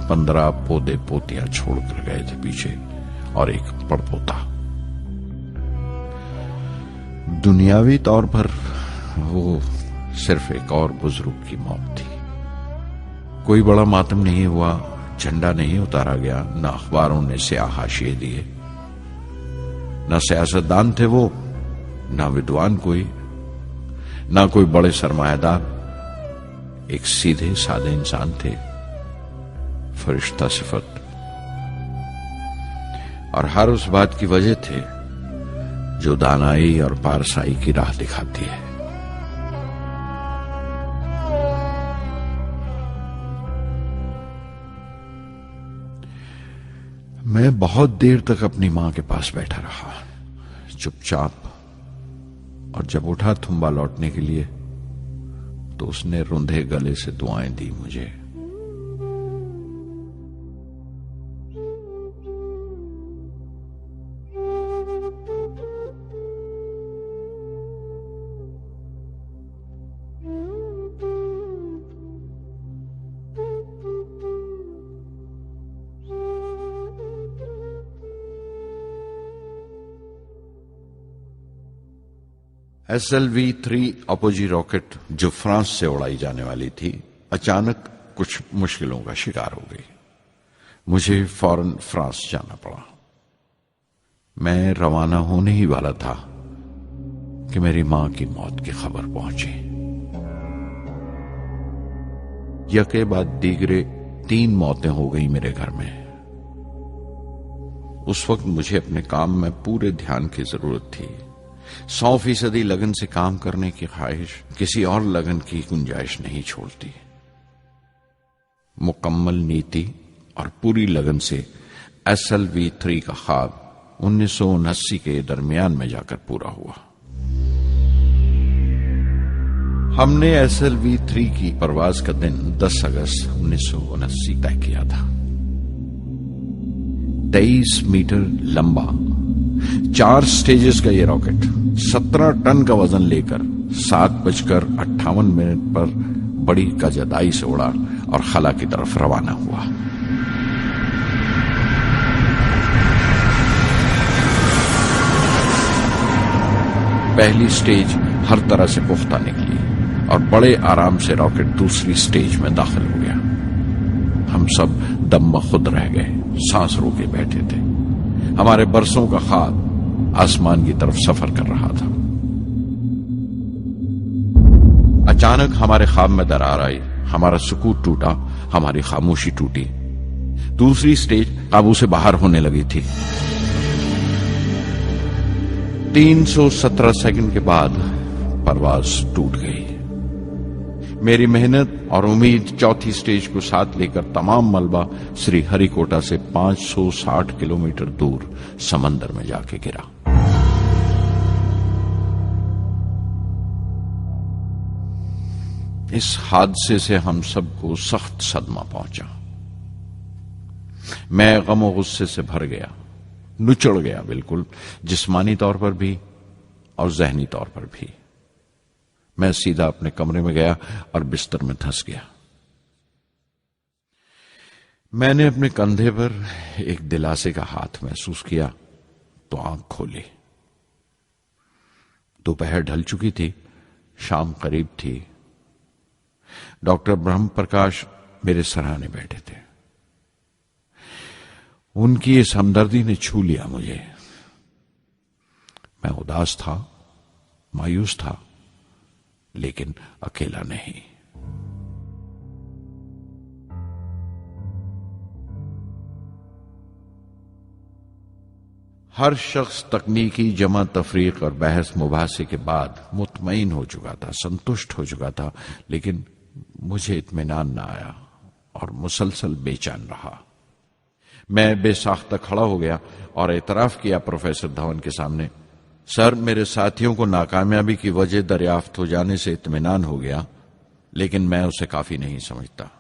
15 पोते पोतियां छोड़कर गए थे पीछे और एक पड़पोता। दुनियावी तौर पर वो सिर्फ एक और बुजुर्ग की मौत थी। कोई बड़ा मातम नहीं हुआ, झंडा नहीं उतारा गया, न अखबारों ने स्याह हाशिए दिए, न सियासतदान थे वो, न विद्वान कोई, न कोई बड़े सरमायादार। एक सीधे सादे इंसान थे, फरिश्ता सिफत, और हर उस बात की वजह थे जो दानाई और पारसाई की राह दिखाती है। मैं बहुत देर तक अपनी मां के पास बैठा रहा, चुपचाप, और जब उठा थुम्बा लौटने के लिए तो उसने रुंधे गले से दुआएं दी मुझे। SLV-3 अपोजी रॉकेट जो फ्रांस से उड़ाई जाने वाली थी, अचानक कुछ मुश्किलों का शिकार हो गई। मुझे फौरन फ्रांस जाना पड़ा। मैं रवाना होने ही वाला था कि मेरी मां की मौत की खबर पहुंची। यके बाद दीगरे 3 मौतें हो गई मेरे घर में। उस वक्त मुझे अपने काम में पूरे ध्यान की जरूरत थी। 100% लगन से काम करने की ख्वाहिश किसी और लगन की गुंजाइश नहीं छोड़ती। मुकम्मल नीति और पूरी लगन से SLV-3 का ख्वाब 1979 के दरमियान में जाकर पूरा हुआ। हमने SLV-3 की परवाज का दिन 10 अगस्त 1979 तय किया था। 23 मीटर लंबा 4 स्टेजेस का ये रॉकेट 17 टन का वजन लेकर 7:58 पर बड़ी कजदाई से उड़ा और खला की तरफ रवाना हुआ। पहली स्टेज हर तरह से पुख्ता निकली और बड़े आराम से रॉकेट दूसरी स्टेज में दाखिल हो गया। हम सब दम खुद रह गए, सांस रोके बैठे थे। हमारे बरसों का ख्वाब आसमान की तरफ सफर कर रहा था। अचानक हमारे ख्वाब में दरार आई, हमारा सुकून टूटा, हमारी खामोशी टूटी। दूसरी स्टेज काबू से बाहर होने लगी थी। 317 सेकंड के बाद परवाज टूट गई। मेरी मेहनत और उम्मीद चौथी स्टेज को साथ लेकर तमाम मलबा श्री हरिकोटा से 560 किलोमीटर दूर समंदर में जाके गिरा। इस हादसे से हम सबको सख्त सदमा पहुंचा। मैं गम और गुस्से से भर गया, नुचड़ गया, बिल्कुल जिस्मानी तौर पर भी और जहनी तौर पर भी। मैं सीधा अपने कमरे में गया और बिस्तर में धंस गया। मैंने अपने कंधे पर एक दिलासे का हाथ महसूस किया तो आंख खोली। दोपहर ढल चुकी थी, शाम करीब थी। डॉक्टर ब्रह्म प्रकाश मेरे सराहने बैठे थे। उनकी इस हमदर्दी ने छू लिया मुझे। मैं उदास था, मायूस था, लेकिन अकेला नहीं। हर शख्स तकनीकी जमा तफरीक और बहस मुबासे के बाद मुतमईन हो चुका था, संतुष्ट हो चुका था, लेकिन मुझे इत्मीनान न आया और मुसलसल बेचैन रहा। मैं बेसाख्ता खड़ा हो गया और एतराफ किया प्रोफेसर धवन के सामने, सर, मेरे साथियों को नाकामयाबी की वजह दरियाफ्त हो जाने से इत्मीनान हो गया, लेकिन मैं उसे काफी नहीं समझता।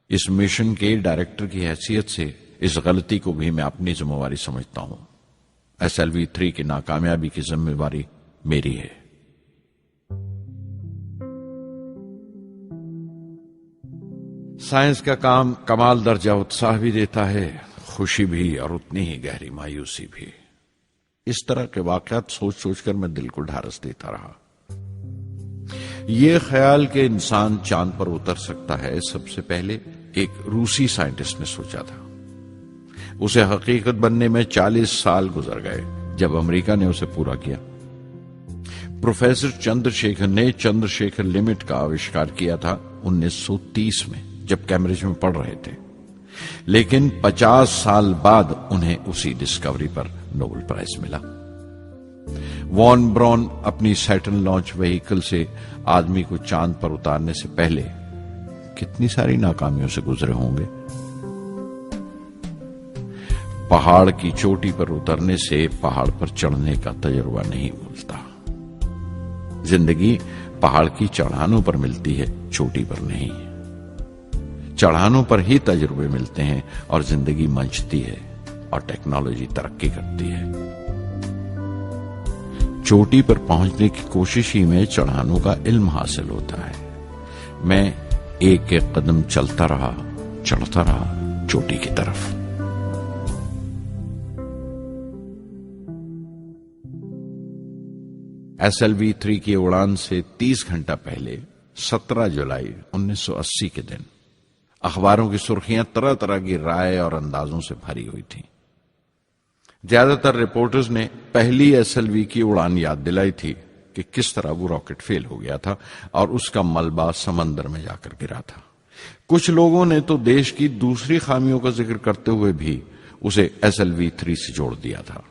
इस मिशन के डायरेक्टर की हैसियत से इस गलती को भी मैं अपनी जिम्मेवारी समझता हूं। SLV-3 की नाकामयाबी की जिम्मेवारी मेरी है। साइंस का काम कमाल दर्जा उत्साह भी देता है, खुशी भी और उतनी ही गहरी मायूसी भी। इस तरह के वाकयात सोच सोचकर मैं दिल को ढारस देता रहा। यह ख्याल कि इंसान चांद पर उतर सकता है सबसे पहले एक रूसी साइंटिस्ट ने सोचा था। उसे हकीकत बनने में 40 साल गुजर गए जब अमेरिका ने उसे पूरा किया। प्रोफेसर चंद्रशेखर ने चंद्रशेखर लिमिट का आविष्कार किया था 1930 में, जब कैम्ब्रिज में पढ़ रहे थे। लेकिन 50 साल बाद उन्हें उसी डिस्कवरी पर नोबेल प्राइज मिला। वॉन ब्रॉन अपनी सैटर्न लॉन्च व्हीकल से आदमी को चांद पर उतारने से पहले कितनी सारी नाकामियों से गुजरे होंगे। पहाड़ की चोटी पर उतरने से पहाड़ पर चढ़ने का तजुर्बा नहीं मिलता। जिंदगी पहाड़ की चढ़ानों पर मिलती है, चोटी पर नहीं। चढ़ानों पर ही तजुर्बे मिलते हैं और जिंदगी मंचती है और टेक्नोलॉजी तरक्की करती है। चोटी पर पहुंचने की कोशिश ही में चढ़ानों का इल्म हासिल होता है। मैं एक एक कदम चलता रहा, चढ़ता रहा चोटी की तरफ। SLV-3 की उड़ान से 30 घंटा पहले 17 जुलाई 1980 के दिन अखबारों की सुर्खियां तरह तरह की राय और अंदाजों से भरी हुई थीं। ज्यादातर रिपोर्टर्स ने पहली SLV की उड़ान याद दिलाई थी कि किस तरह वो रॉकेट फेल हो गया था और उसका मलबा समंदर में जाकर गिरा था। कुछ लोगों ने तो देश की दूसरी खामियों का जिक्र करते हुए भी उसे SLV-3 से जोड़ दिया था।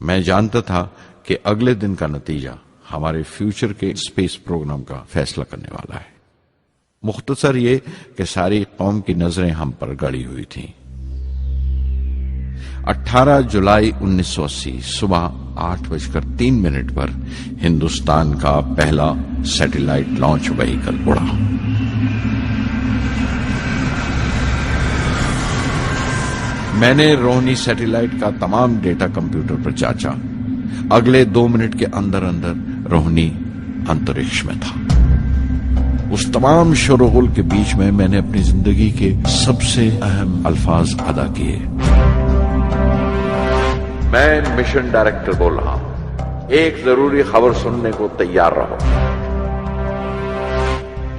मैं जानता था कि अगले दिन का नतीजा हमारे फ्यूचर के स्पेस प्रोग्राम का फैसला करने वाला है। मुख्तसर ये कि सारी कौम की नजरें हम पर गड़ी हुई थीं। 18 जुलाई 1980 सुबह 8:03 पर हिंदुस्तान का पहला सैटेलाइट लॉन्च व्हीकल उड़ा। मैंने रोहिणी सैटेलाइट का तमाम डेटा कंप्यूटर पर जांचा। अगले 2 मिनट के अंदर अंदर रोहिणी अंतरिक्ष में था। उस तमाम शोरगुल के बीच में मैंने अपनी जिंदगी के सबसे अहम अल्फाज अदा किए। मैं मिशन डायरेक्टर बोल रहा हूं, एक जरूरी खबर सुनने को तैयार रहो।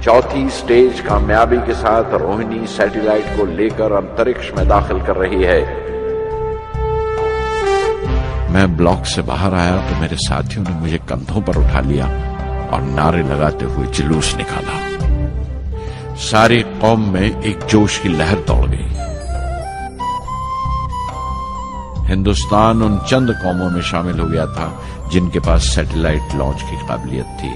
चौथी स्टेज कामयाबी के साथ रोहिणी सैटेलाइट को लेकर अंतरिक्ष में दाखिल कर रही है। मैं ब्लॉक से बाहर आया तो मेरे साथियों ने मुझे कंधों पर उठा लिया और नारे लगाते हुए जुलूस निकाला। सारी कौम में एक जोश की लहर दौड़ गई। हिंदुस्तान उन चंद कौमों में शामिल हो गया था जिनके पास सैटेलाइट लॉन्च की काबिलियत थी।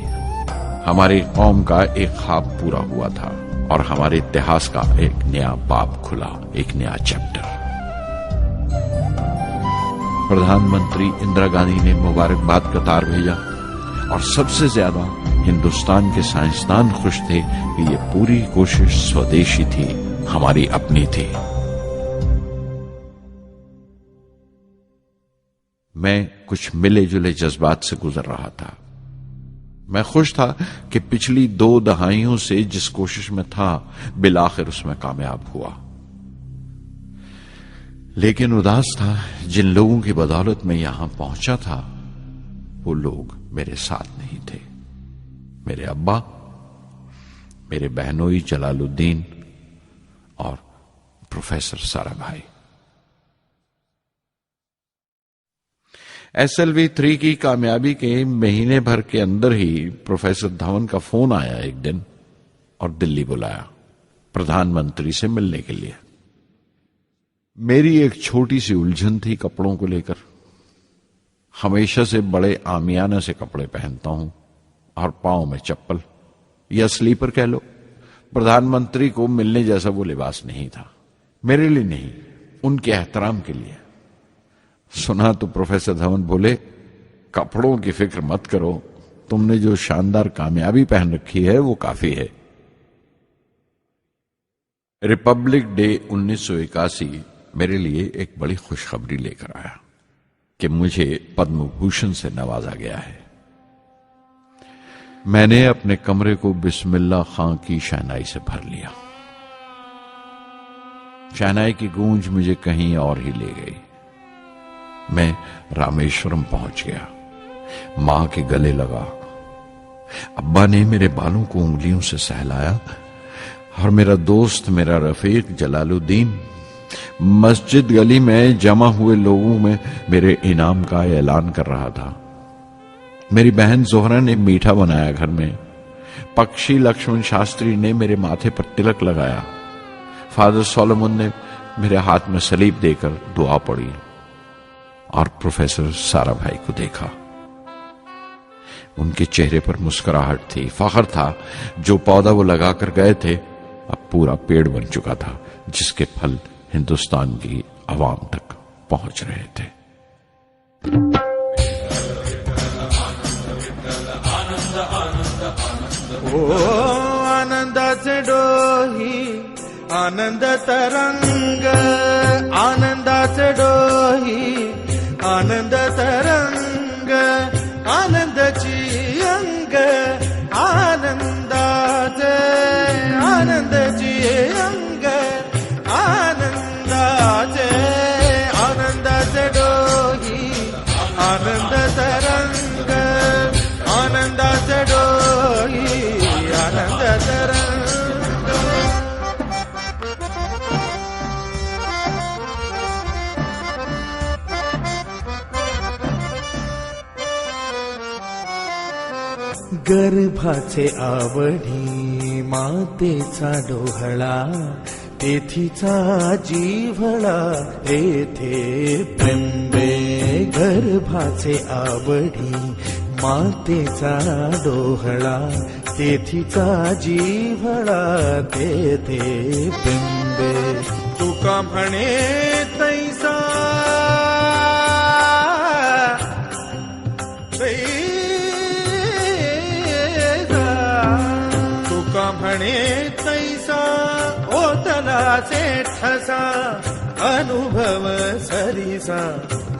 हमारी कौम का एक ख्वाब पूरा हुआ था और हमारे इतिहास का एक नया बाब खुला, एक नया चैप्टर। प्रधानमंत्री इंदिरा गांधी ने मुबारकबाद का तार भेजा और सबसे ज्यादा हिंदुस्तान के साइंसदान खुश थे कि ये पूरी कोशिश स्वदेशी थी, हमारी अपनी थी। मैं कुछ मिले जुले जज्बात से गुजर रहा था। मैं खुश था कि पिछली 2 दहाइयों से जिस कोशिश में था बिलाखिर उसमें कामयाब हुआ। लेकिन उदास था जिन लोगों की बदौलत में यहां पहुंचा था वो लोग मेरे साथ नहीं थे। मेरे अब्बा, मेरे बहनोई जलालुद्दीन और प्रोफेसर साराभाई। SLV-3 की कामयाबी के महीने भर के अंदर ही प्रोफेसर धवन का फोन आया एक दिन और दिल्ली बुलाया प्रधानमंत्री से मिलने के लिए। मेरी एक छोटी सी उलझन थी कपड़ों को लेकर। हमेशा से बड़े आमियाना से कपड़े पहनता हूं और पांव में चप्पल या स्लीपर कह लो। प्रधानमंत्री को मिलने जैसा वो लिबास नहीं था, मेरे लिए नहीं, उनके एहतराम के लिए। सुना तो प्रोफेसर धवन बोले, कपड़ों की फिक्र मत करो, तुमने जो शानदार कामयाबी पहन रखी है वो काफी है। रिपब्लिक डे 1981 मेरे लिए एक बड़ी खुशखबरी लेकर आया कि मुझे पद्म भूषण से नवाजा गया है। मैंने अपने कमरे को बिस्मिल्लाह खां की शहनाई से भर लिया। शहनाई की गूंज मुझे कहीं और ही ले गई। मैं रामेश्वरम पहुंच गया, मां के गले लगा। अब्बा ने मेरे बालों को उंगलियों से सहलाया और मेरा दोस्त, मेरा रफीक जलालुद्दीन मस्जिद गली में जमा हुए लोगों में मेरे इनाम का ऐलान कर रहा था। मेरी बहन जोहरा ने मीठा बनाया घर में। पक्षी लक्ष्मण शास्त्री ने मेरे माथे पर तिलक लगाया। फादर सोलोमन ने मेरे हाथ में सलीब देकर दुआ पढ़ी और प्रोफेसर सारा भाई को देखा। उनके चेहरे पर मुस्कुराहट थी, फख्र था। जो पौधा वो लगाकर गए थे अब पूरा पेड़ बन चुका था, जिसके फल हिंदुस्तान की आवाम तक पहुंच रहे थे। ओ आनंदाचे डोही आनंद तरंग, आनंदाचे डोही आनंद तरंग, आनंदाची अंग, आनंदाचे आनंदाची अंग, आनंदाचे आनंदाचे डोही आनंद तरंग, आनंदाचे डोही आनंद तरंग। गर्भाचे आवडी मातेचा डोहळा, तेथीचा जीवळा येथे प्रेंबे। गर्भाचे आवडी मातेचा डोहळा, तेथीचा जीवळा तेथे प्रेंबे। तुका म्हणे तैसा म्हणे तैसा ओतलाचे ठसा, अनुभव सरीसा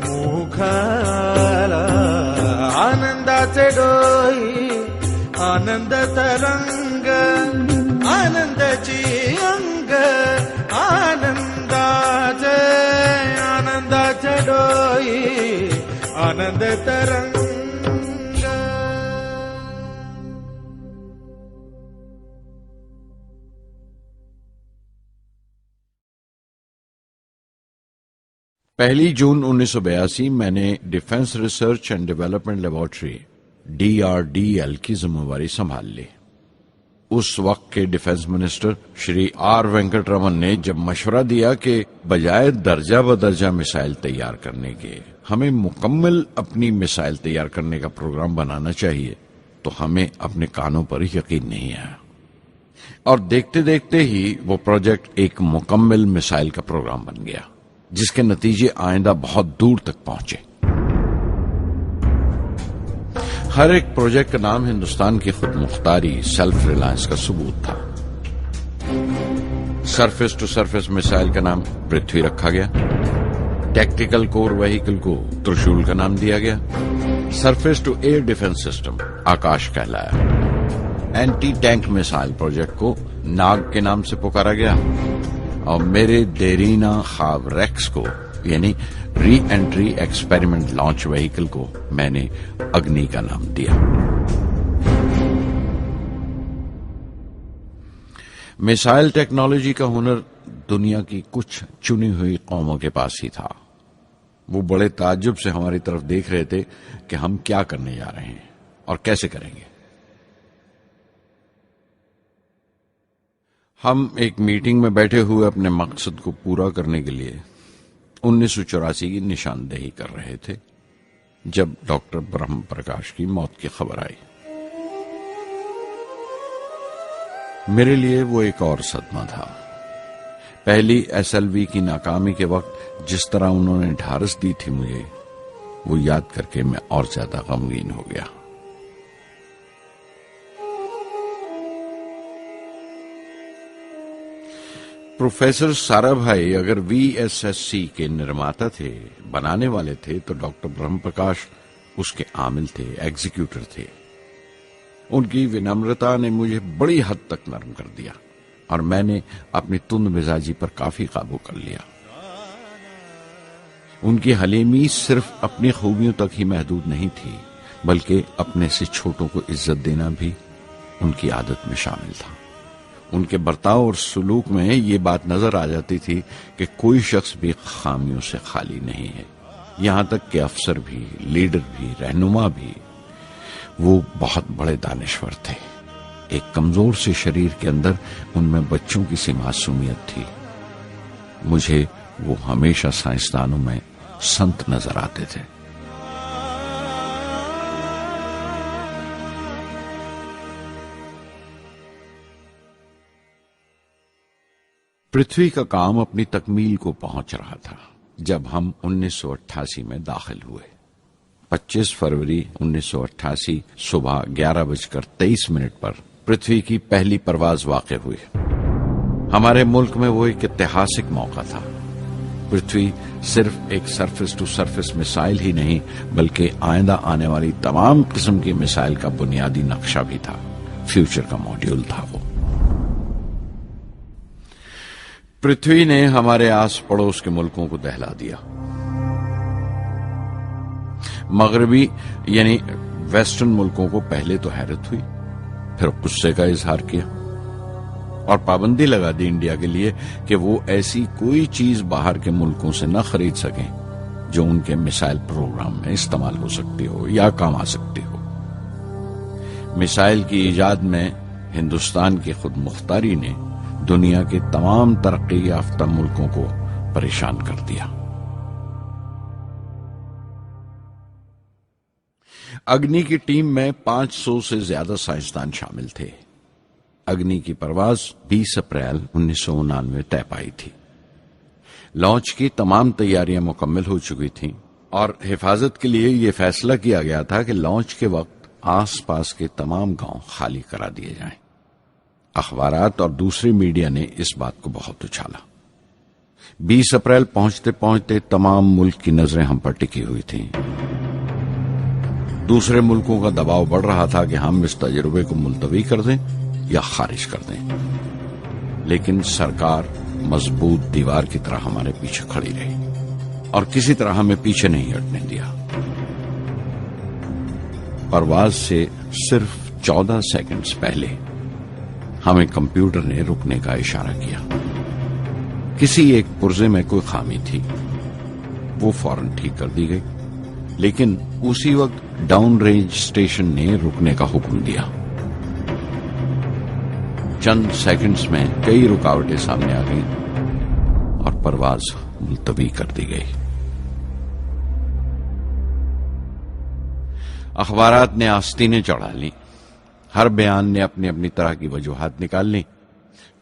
मुखाला। आनंदाचे डोही आनंद तरंग, आनंदाची अंग, आनंदाचे आनंदाचे डोही आनंद तरंग। पहली जून 1982 मैंने defence research and development laboratory DRDL की जिम्मेवारी संभाल ली। उस वक्त के defence minister Shri R Venkataraman ने जब मशवरा दिया कि बजाय दर्जा बदर्जा मिसाइल तैयार करने के हमें मुकम्मल अपनी मिसाइल तैयार करने का प्रोग्राम बनाना चाहिए, तो हमें अपने कानों पर यकीन नहीं आया और देखते देखते ही वो प्रोजेक्ट एक मुकम्मल मिसाइल का प्रोग्राम बन गया, जिसके नतीजे आइंदा बहुत दूर तक पहुंचे। हर एक प्रोजेक्ट का नाम हिंदुस्तान की खुद मुख्तारी, सेल्फ रिलायंस का सबूत था। सरफेस टू सरफेस मिसाइल का नाम पृथ्वी रखा गया। टैक्टिकल कोर व्हीकल को त्रिशूल का नाम दिया गया। Surface to air defence system Akash कहलाया। एंटी टैंक मिसाइल प्रोजेक्ट को नाग के नाम से पुकारा गया और मेरे देरीना ख्वाब रेक्स को यानी re entry experiment launch vehicle को मैंने अग्नि का नाम दिया। मिसाइल टेक्नोलॉजी का हुनर दुनिया की कुछ चुनी हुई कौमों के पास ही था। वो बड़े ताज्जुब से हमारी तरफ देख रहे थे कि हम क्या करने जा रहे हैं और कैसे करेंगे। हम एक मीटिंग में बैठे हुए अपने मकसद को पूरा करने के लिए 1984 की निशानदेही कर रहे थे जब डॉक्टर ब्रह्म प्रकाश की मौत की खबर आई। मेरे लिए वो एक और सदमा था। पहली SLV की नाकामी के वक्त जिस तरह उन्होंने ढारस दी थी मुझे, वो याद करके मैं और ज्यादा गमगीन हो गया। प्रोफेसर साराभाई अगर VSSC के निर्माता थे, बनाने वाले थे, तो डॉक्टर ब्रह्म प्रकाश उसके आमिल थे, एग्जीक्यूटर थे। उनकी विनम्रता ने मुझे बड़ी हद तक नरम कर दिया। और मैंने अपनी तुंद मिजाजी पर काफी काबू कर लिया। उनकी हलीमी सिर्फ अपनी खूबियों तक ही महदूद नहीं थी, बल्कि अपने से छोटों को इज्जत देना भी उनकी आदत में शामिल था। उनके बर्ताव और सुलूक में ये बात नजर आ जाती थी कि कोई शख्स भी खामियों से खाली नहीं है। यहां तक कि अफसर भी, लीडर भी, रहनुमा भी। वो बहुत बड़े दानिश्वर थे। एक कमजोर से शरीर के अंदर उनमें बच्चों की सी मासूमियत थी। मुझे वो हमेशा साइंसदानों में संत नजर आते थे। पृथ्वी का काम अपनी तकमील को पहुंच रहा था जब हम 1988 में दाखिल हुए। 25 फरवरी 1988 सुबह 11:23 पर पृथ्वी की पहली परवाज वाक़ हुई। हमारे मुल्क में वो एक ऐतिहासिक मौका था। पृथ्वी सिर्फ एक सरफेस टू सरफेस मिसाइल ही नहीं, बल्कि आइंदा आने वाली तमाम किस्म की मिसाइल का बुनियादी नक्शा भी था। फ्यूचर का मॉड्यूल था वो। पृथ्वी ने हमारे आस पड़ोस के मुल्कों को दहला दिया। मगरबी यानी वेस्टर्न मुल्कों को पहले तो हैरत हुई, फिर गुस्से का इजहार किया और पाबंदी लगा दी इंडिया के लिए कि वो ऐसी कोई चीज बाहर के मुल्कों से न खरीद सकें जो उनके मिसाइल प्रोग्राम में इस्तेमाल हो सकती हो या काम आ सकती हो। मिसाइल की इजाद में हिंदुस्तान की खुद मुख्तारी ने दुनिया के तमाम तरक्की याफ्ता मुल्कों को परेशान कर दिया। अग्नि की टीम में 500 से ज्यादा साइंसदान शामिल थे। अग्नि की परवाज 20 अप्रैल 1999 तय पाई थी। लॉन्च की तमाम तैयारियां मुकम्मल हो चुकी थीं और हिफाजत के लिए यह फैसला किया गया था कि लॉन्च के वक्त आसपास के तमाम गांव खाली करा दिए जाएं। अखबारात और दूसरी मीडिया ने इस बात को बहुत उछाला। 20 अप्रैल पहुंचते पहुंचते तमाम मुल्क की नजरें हम पर टिकी हुई थीं। दूसरे मुल्कों का दबाव बढ़ रहा था कि हम इस तजुर्बे को मुलतवी कर दें या खारिज कर दें, लेकिन सरकार मजबूत दीवार की तरह हमारे पीछे खड़ी रही और किसी तरह हमें पीछे नहीं हटने दिया। परवाज से सिर्फ 14 सेकंड्स पहले हमें कंप्यूटर ने रुकने का इशारा किया। किसी एक पुर्जे में कोई खामी थी, वो फौरन ठीक कर दी गई, लेकिन उसी वक्त डाउन रेंज स्टेशन ने रुकने का हुक्म दिया। चंद सेकंड्स में कई रुकावटें सामने आ गईं और परवाज मुलतवी कर दी गई। अखबारात ने आस्तीनें चढ़ा ली। हर बयान ने अपनी अपनी तरह की वजूहात निकाल ली।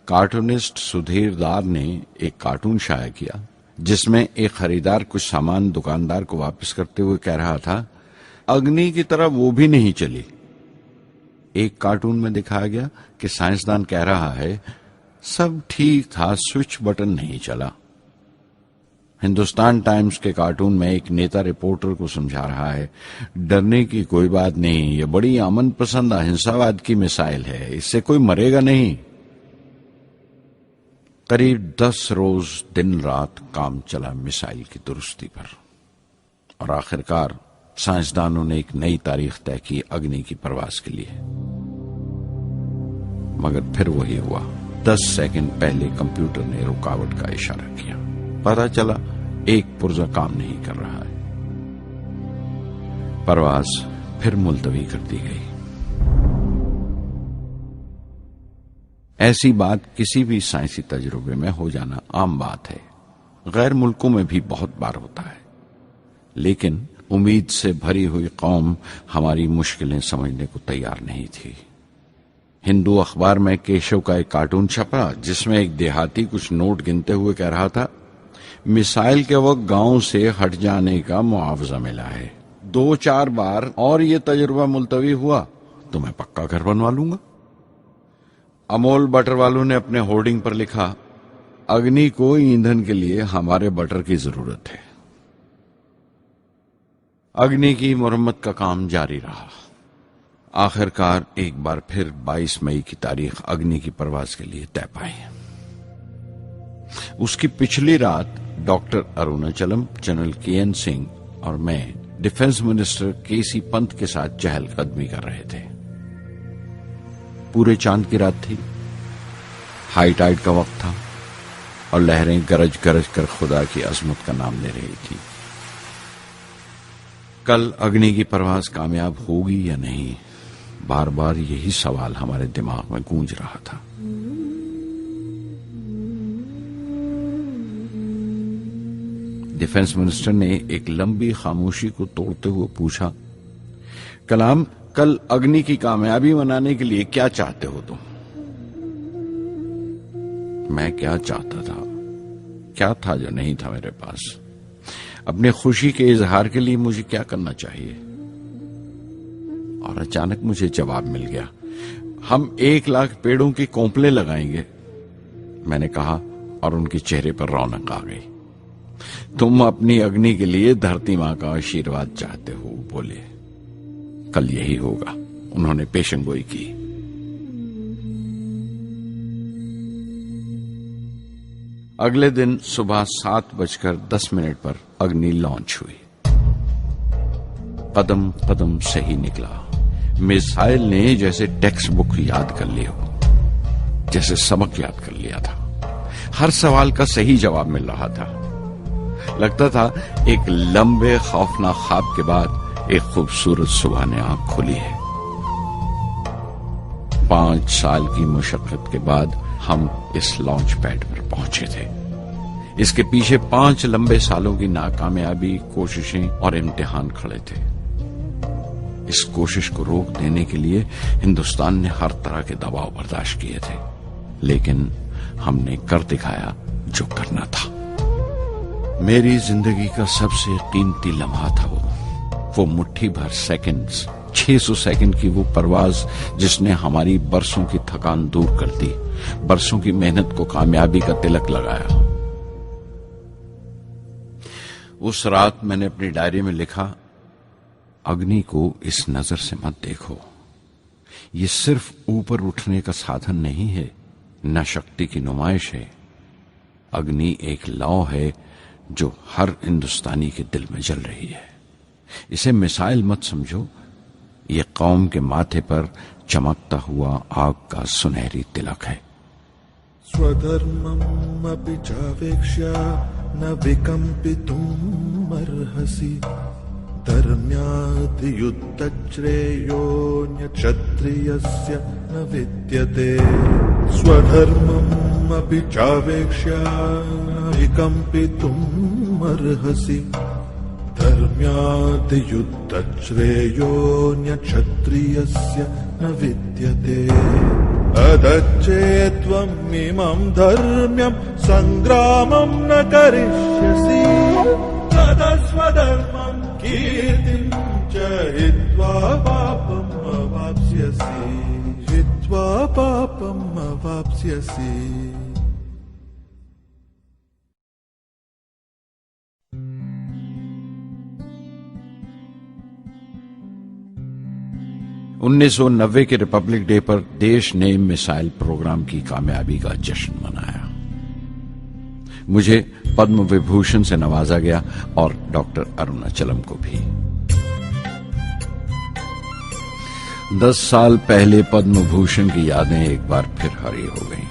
कार्टूनिस्ट सुधीर दार ने एक कार्टून शाया किया जिसमें एक खरीदार कुछ सामान दुकानदार को वापस करते हुए कह रहा था, अग्नि की तरह वो भी नहीं चली। एक कार्टून में दिखाया गया कि साइंसदान कह रहा है, सब ठीक था, स्विच बटन नहीं चला। हिंदुस्तान टाइम्स के कार्टून में एक नेता रिपोर्टर को समझा रहा है, डरने की कोई बात नहीं, ये बड़ी अमन पसंद अहिंसावाद की मिसाइल है, इससे कोई मरेगा नहीं। करीब 10 रोज दिन रात काम चला मिसाइल की दुरुस्ती पर और आखिरकार साइंसदानों ने एक नई तारीख तय की अग्नि की परवाज के लिए। मगर फिर वही हुआ। 10 सेकंड पहले कंप्यूटर ने रुकावट का इशारा किया। पता चला एक पुर्जा काम नहीं कर रहा है। परवाज फिर मुलतवी कर दी गई। ऐसी बात किसी भी साइंसी तजुर्बे में हो जाना आम बात है। गैर मुल्कों में भी बहुत बार होता है, लेकिन उम्मीद से भरी हुई कौम हमारी मुश्किलें समझने को तैयार नहीं थी। हिंदू अखबार में केशव का एक कार्टून छपा जिसमें एक देहाती कुछ नोट गिनते हुए कह रहा था, मिसाइल के वक्त गांव से हट जाने का मुआवजा मिला है। 2-4 बार और ये तजुर्बा मुलतवी हुआ तो मैं पक्का घर बनवा लूंगा। अमोल बटर वालों ने अपने होर्डिंग पर लिखा, अग्नि को ईंधन के लिए हमारे बटर की जरूरत है। अग्नि की मुरम्मत का काम जारी रहा। आखिरकार एक बार फिर 22 मई की तारीख अग्नि की परवाज के लिए तय पाई। उसकी पिछली रात doctor Arunachalam, general K N Singh और मैं डिफेंस मिनिस्टर केसी पंत के साथ चहलकदमी कर रहे थे। पूरे चांद की रात थी, हाई टाइड का वक्त था और लहरें गरज गरज कर खुदा की अजमत का नाम ले रही थी। कल अग्नि की परवाज कामयाब होगी या नहीं, बार बार यही सवाल हमारे दिमाग में गूंज रहा था। डिफेंस मिनिस्टर ने एक लंबी खामोशी को तोड़ते हुए पूछा, कलाम, कल अग्नि की कामयाबी मनाने के लिए क्या चाहते हो तुम? मैं क्या चाहता था? क्या था जो नहीं था मेरे पास? अपने खुशी के इजहार के लिए मुझे क्या करना चाहिए? और अचानक मुझे जवाब मिल गया, हम 1 लाख पेड़ों की कोंपले लगाएंगे, मैंने कहा और उनके चेहरे पर रौनक आ गई। तुम अपनी अग्नि के लिए धरती मां का आशीर्वाद चाहते हो, बोले। कल यही होगा, उन्होंने पेशेंगोई की। अगले दिन सुबह 7:10 पर अग्नि लॉन्च हुई। कदम कदम से ही निकला। मिसाइल ने जैसे टेक्स्ट बुक याद कर ली हो, जैसे सबक याद कर लिया था। हर सवाल का सही जवाब मिल रहा था। लगता था एक लंबे खौफनाक ख्वाब के बाद एक खूबसूरत सुबह ने आंख खोली है। 5 साल की मुशक्कत के बाद हम इस लॉन्च पैड पर पहुंचे थे। इसके पीछे 5 लंबे सालों की नाकामयाबी, कोशिशें और इम्तिहान खड़े थे। इस कोशिश को रोक देने के लिए हिंदुस्तान ने हर तरह के दबाव बर्दाश्त किए थे, लेकिन हमने कर दिखाया जो करना था। मेरी जिंदगी का सबसे कीमती लम्हा था वो मुट्ठी भर सेकंड्स, 600 सेकंड की वो परवाज जिसने हमारी बरसों की थकान दूर कर दी, बरसों की मेहनत को कामयाबी का तिलक लगाया। उस रात मैंने अपनी डायरी में लिखा, अग्नि को इस नजर से मत देखो। ये सिर्फ ऊपर उठने का साधन नहीं है, न शक्ति की नुमाइश है। अग्नि एक लौ है जो हर हिंदुस्तानी के दिल में जल रही है। इसे मिसाइल मत समझो, ये कौम के माथे पर चमकता हुआ आग का सुनहरी तिलक है। स्वधर्मम् अपि चावेक्ष्य न विकम्पितुम् अर्हसि, धर्म्यात् युद्धश्रेयोऽन्य क्षत्रियस्य न विद्यते। स्वधर्मम् अपि चावेक्ष्य न विकम्पितुम् अर्हसि, धर्म्यात् युद्धश्रेयोऽन्य क्षत्रियस्य न विद्यते। अदच्चेत्त्वम् इमम् धर्म्यम् सङ्ग्रामम् न करिष्यसि, तदस्वधर्मम् कीर्तिम् च हित्वा पापम् अवाप्स्यसि, हित्वा पापम् अवाप्स्यसि। $1990 के रिपब्लिक डे पर देश ने मिसाइल प्रोग्राम की कामयाबी का जश्न मनाया। मुझे पद्म विभूषण से नवाजा गया और डॉक्टर अरुणाचलम को भी। 10 साल पहले पद्म भूषण की यादें एक बार फिर हरी हो गईं।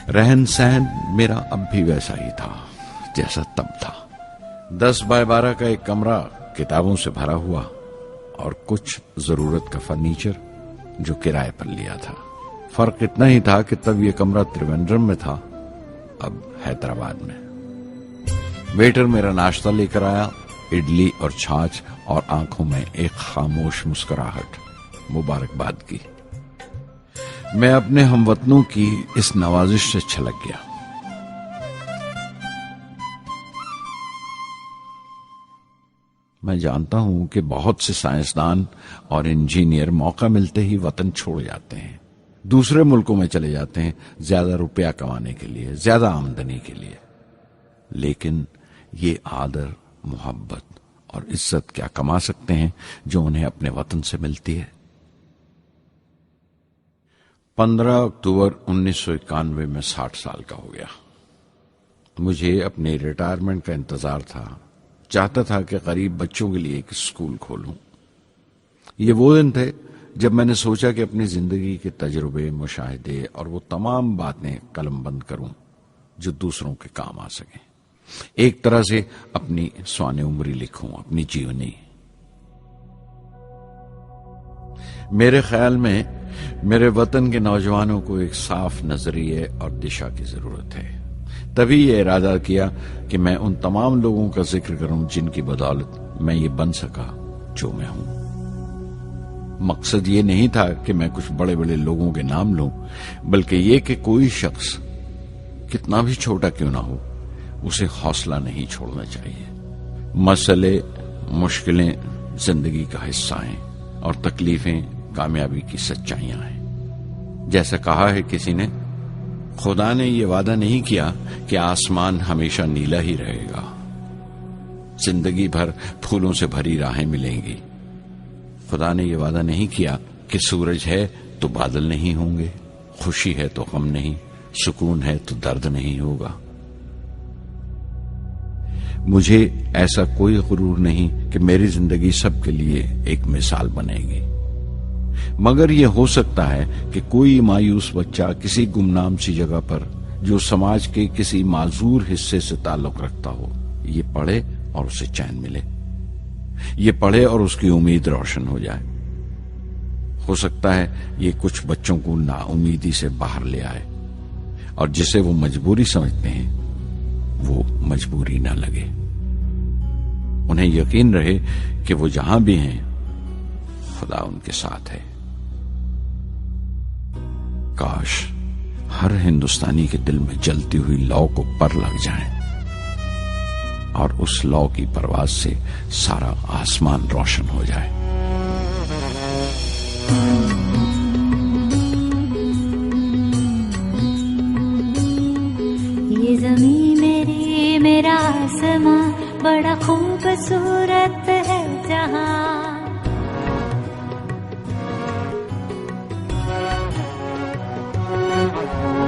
रहन सहन मेरा अब भी वैसा ही था जैसा तब था। 10 बाय 12 का एक कमरा किताबों से भरा हुआ और कुछ जरूरत का फर्नीचर जो किराए पर लिया था। फर्क इतना ही था कि तब यह कमरा त्रिवेंद्रम में था, अब हैदराबाद में। वेटर मेरा नाश्ता लेकर आया, इडली और छाछ, और आंखों में एक खामोश मुस्कुराहट मुबारकबाद की। मैं अपने हमवतनों की इस नवाजिश से छलक गया। मैं जानता हूं कि बहुत से साइंसदान और इंजीनियर मौका मिलते ही वतन छोड़ जाते हैं, दूसरे मुल्कों में चले जाते हैं ज्यादा रुपया कमाने के लिए, ज्यादा आमदनी के लिए। लेकिन ये आदर, मोहब्बत और इज्जत क्या कमा सकते हैं जो उन्हें अपने वतन से मिलती है। 15 अक्टूबर 1991 में 60 साल का हो गया। मुझे अपने रिटायरमेंट का इंतजार था। चाहता था कि गरीब बच्चों के लिए एक स्कूल खोलूं। ये वो दिन थे जब मैंने सोचा कि अपनी जिंदगी के तजुर्बे, मुशाहिदे और वो तमाम बातें कलमबंद करूं जो दूसरों के काम आ सके। एक तरह से अपनी स्वाने उम्री लिखूं, अपनी जीवनी। मेरे ख्याल में मेरे वतन के नौजवानों को एक साफ नजरिए और दिशा की जरूरत है। तभी यह इरादा किया कि मैं उन तमाम लोगों का जिक्र करूं जिनकी बदौलत मैं ये बन सका जो मैं हूं। मकसद ये नहीं था कि मैं कुछ बड़े बड़े लोगों के नाम लूं, बल्कि ये कि कोई शख्स कितना भी छोटा क्यों ना हो, उसे हौसला नहीं छोड़ना चाहिए। मसले, मुश्किलें जिंदगी का हिस्सा हैं और तकलीफें कामयाबी की सच्चाइयां हैं। जैसा कहा है किसी ने, खुदा ने यह वादा नहीं किया कि आसमान हमेशा नीला ही रहेगा, जिंदगी भर फूलों से भरी राहें मिलेंगी। खुदा ने यह वादा नहीं किया कि सूरज है तो बादल नहीं होंगे, खुशी है तो गम नहीं, सुकून है तो दर्द नहीं होगा। मुझे ऐसा कोई गुरूर नहीं कि मेरी जिंदगी सबके लिए एक मिसाल बनेगी, मगर यह हो सकता है कि कोई मायूस बच्चा किसी गुमनाम सी जगह पर जो समाज के किसी माजूर हिस्से से ताल्लुक रखता हो, ये पढ़े और उसे चैन मिले। ये पढ़े और उसकी उम्मीद रोशन हो जाए। हो सकता है ये कुछ बच्चों को नाउमीदी से बाहर ले आए और जिसे वो मजबूरी समझते हैं वो मजबूरी ना लगे। उन्हें यकीन रहे कि वो जहां भी हैं खुदा उनके साथ है। काश हर हिंदुस्तानी के दिल में जलती हुई लौ को पर लग जाए और उस लौ की परवाज से सारा आसमान रोशन हो जाए। ये ज़मीं मेरी, मेरा आसमां, बड़ा खूबसूरत है जहां।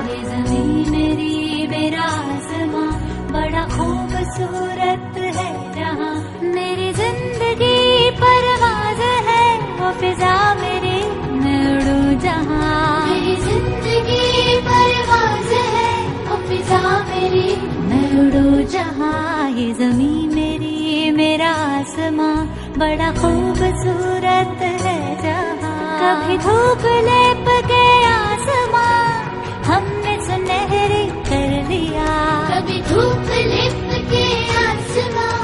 ये ज़मीं मेरी, मेरा आसमां, बड़ा खूबसूरत है जहां। मेरी जिंदगी परवाज़ है, वो फिजा मेरी, मैं उड़ूं जहां। मेरी जिंदगी परवाज़ है, वो फिजा मेरी, मैं उड़ूं जहां। ये ज़मीं मेरी, मेरा आसमां, बड़ा खूबसूरत है जहां। कभी धूप लेप के आसमां हमने सुनहरी कर लिया। कभी धूप लेप के आसमां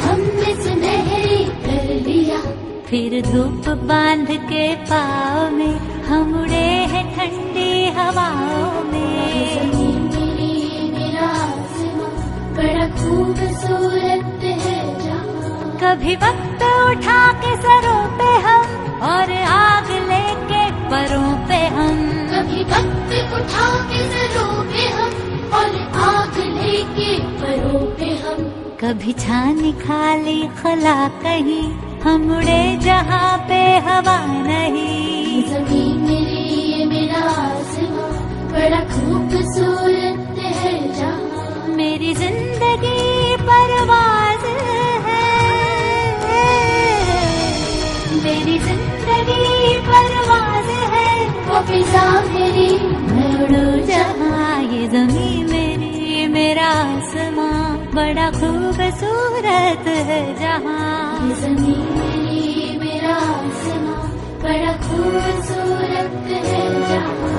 हमने सुनहरी कर लिया। फिर धूप बांध के पाँव में हम उड़े हैं ठंडी हवाओं में। ज़मीं मेरी, मेरा आसमां, बड़ा खूबसूरत है जहां। कभी वक्त उठा के सरों पे हम और आग लेके परों पे हम। कभी वक्त उठा के सरों पे हम और आग लेके परों पे हम। कभी छानी खाली खला कहीं, हम उड़े जहाँ पे हवा नहीं। ज़मीं मेरी, मेरा आसमां, बड़ा खूबसूरत है जहां। मेरी जिंदगी परवाज़ है, मेरी जिंदगी परवाज़ है, वो फिजा मेरी, मैं उड़ूं जहां। ये ज़मीं मेरी, मेरा आसमां, बड़ा खूबसूरत है जहां। ये ज़मीं मेरी, मेरा आसमां, बड़ा खूबसूरत है जहां।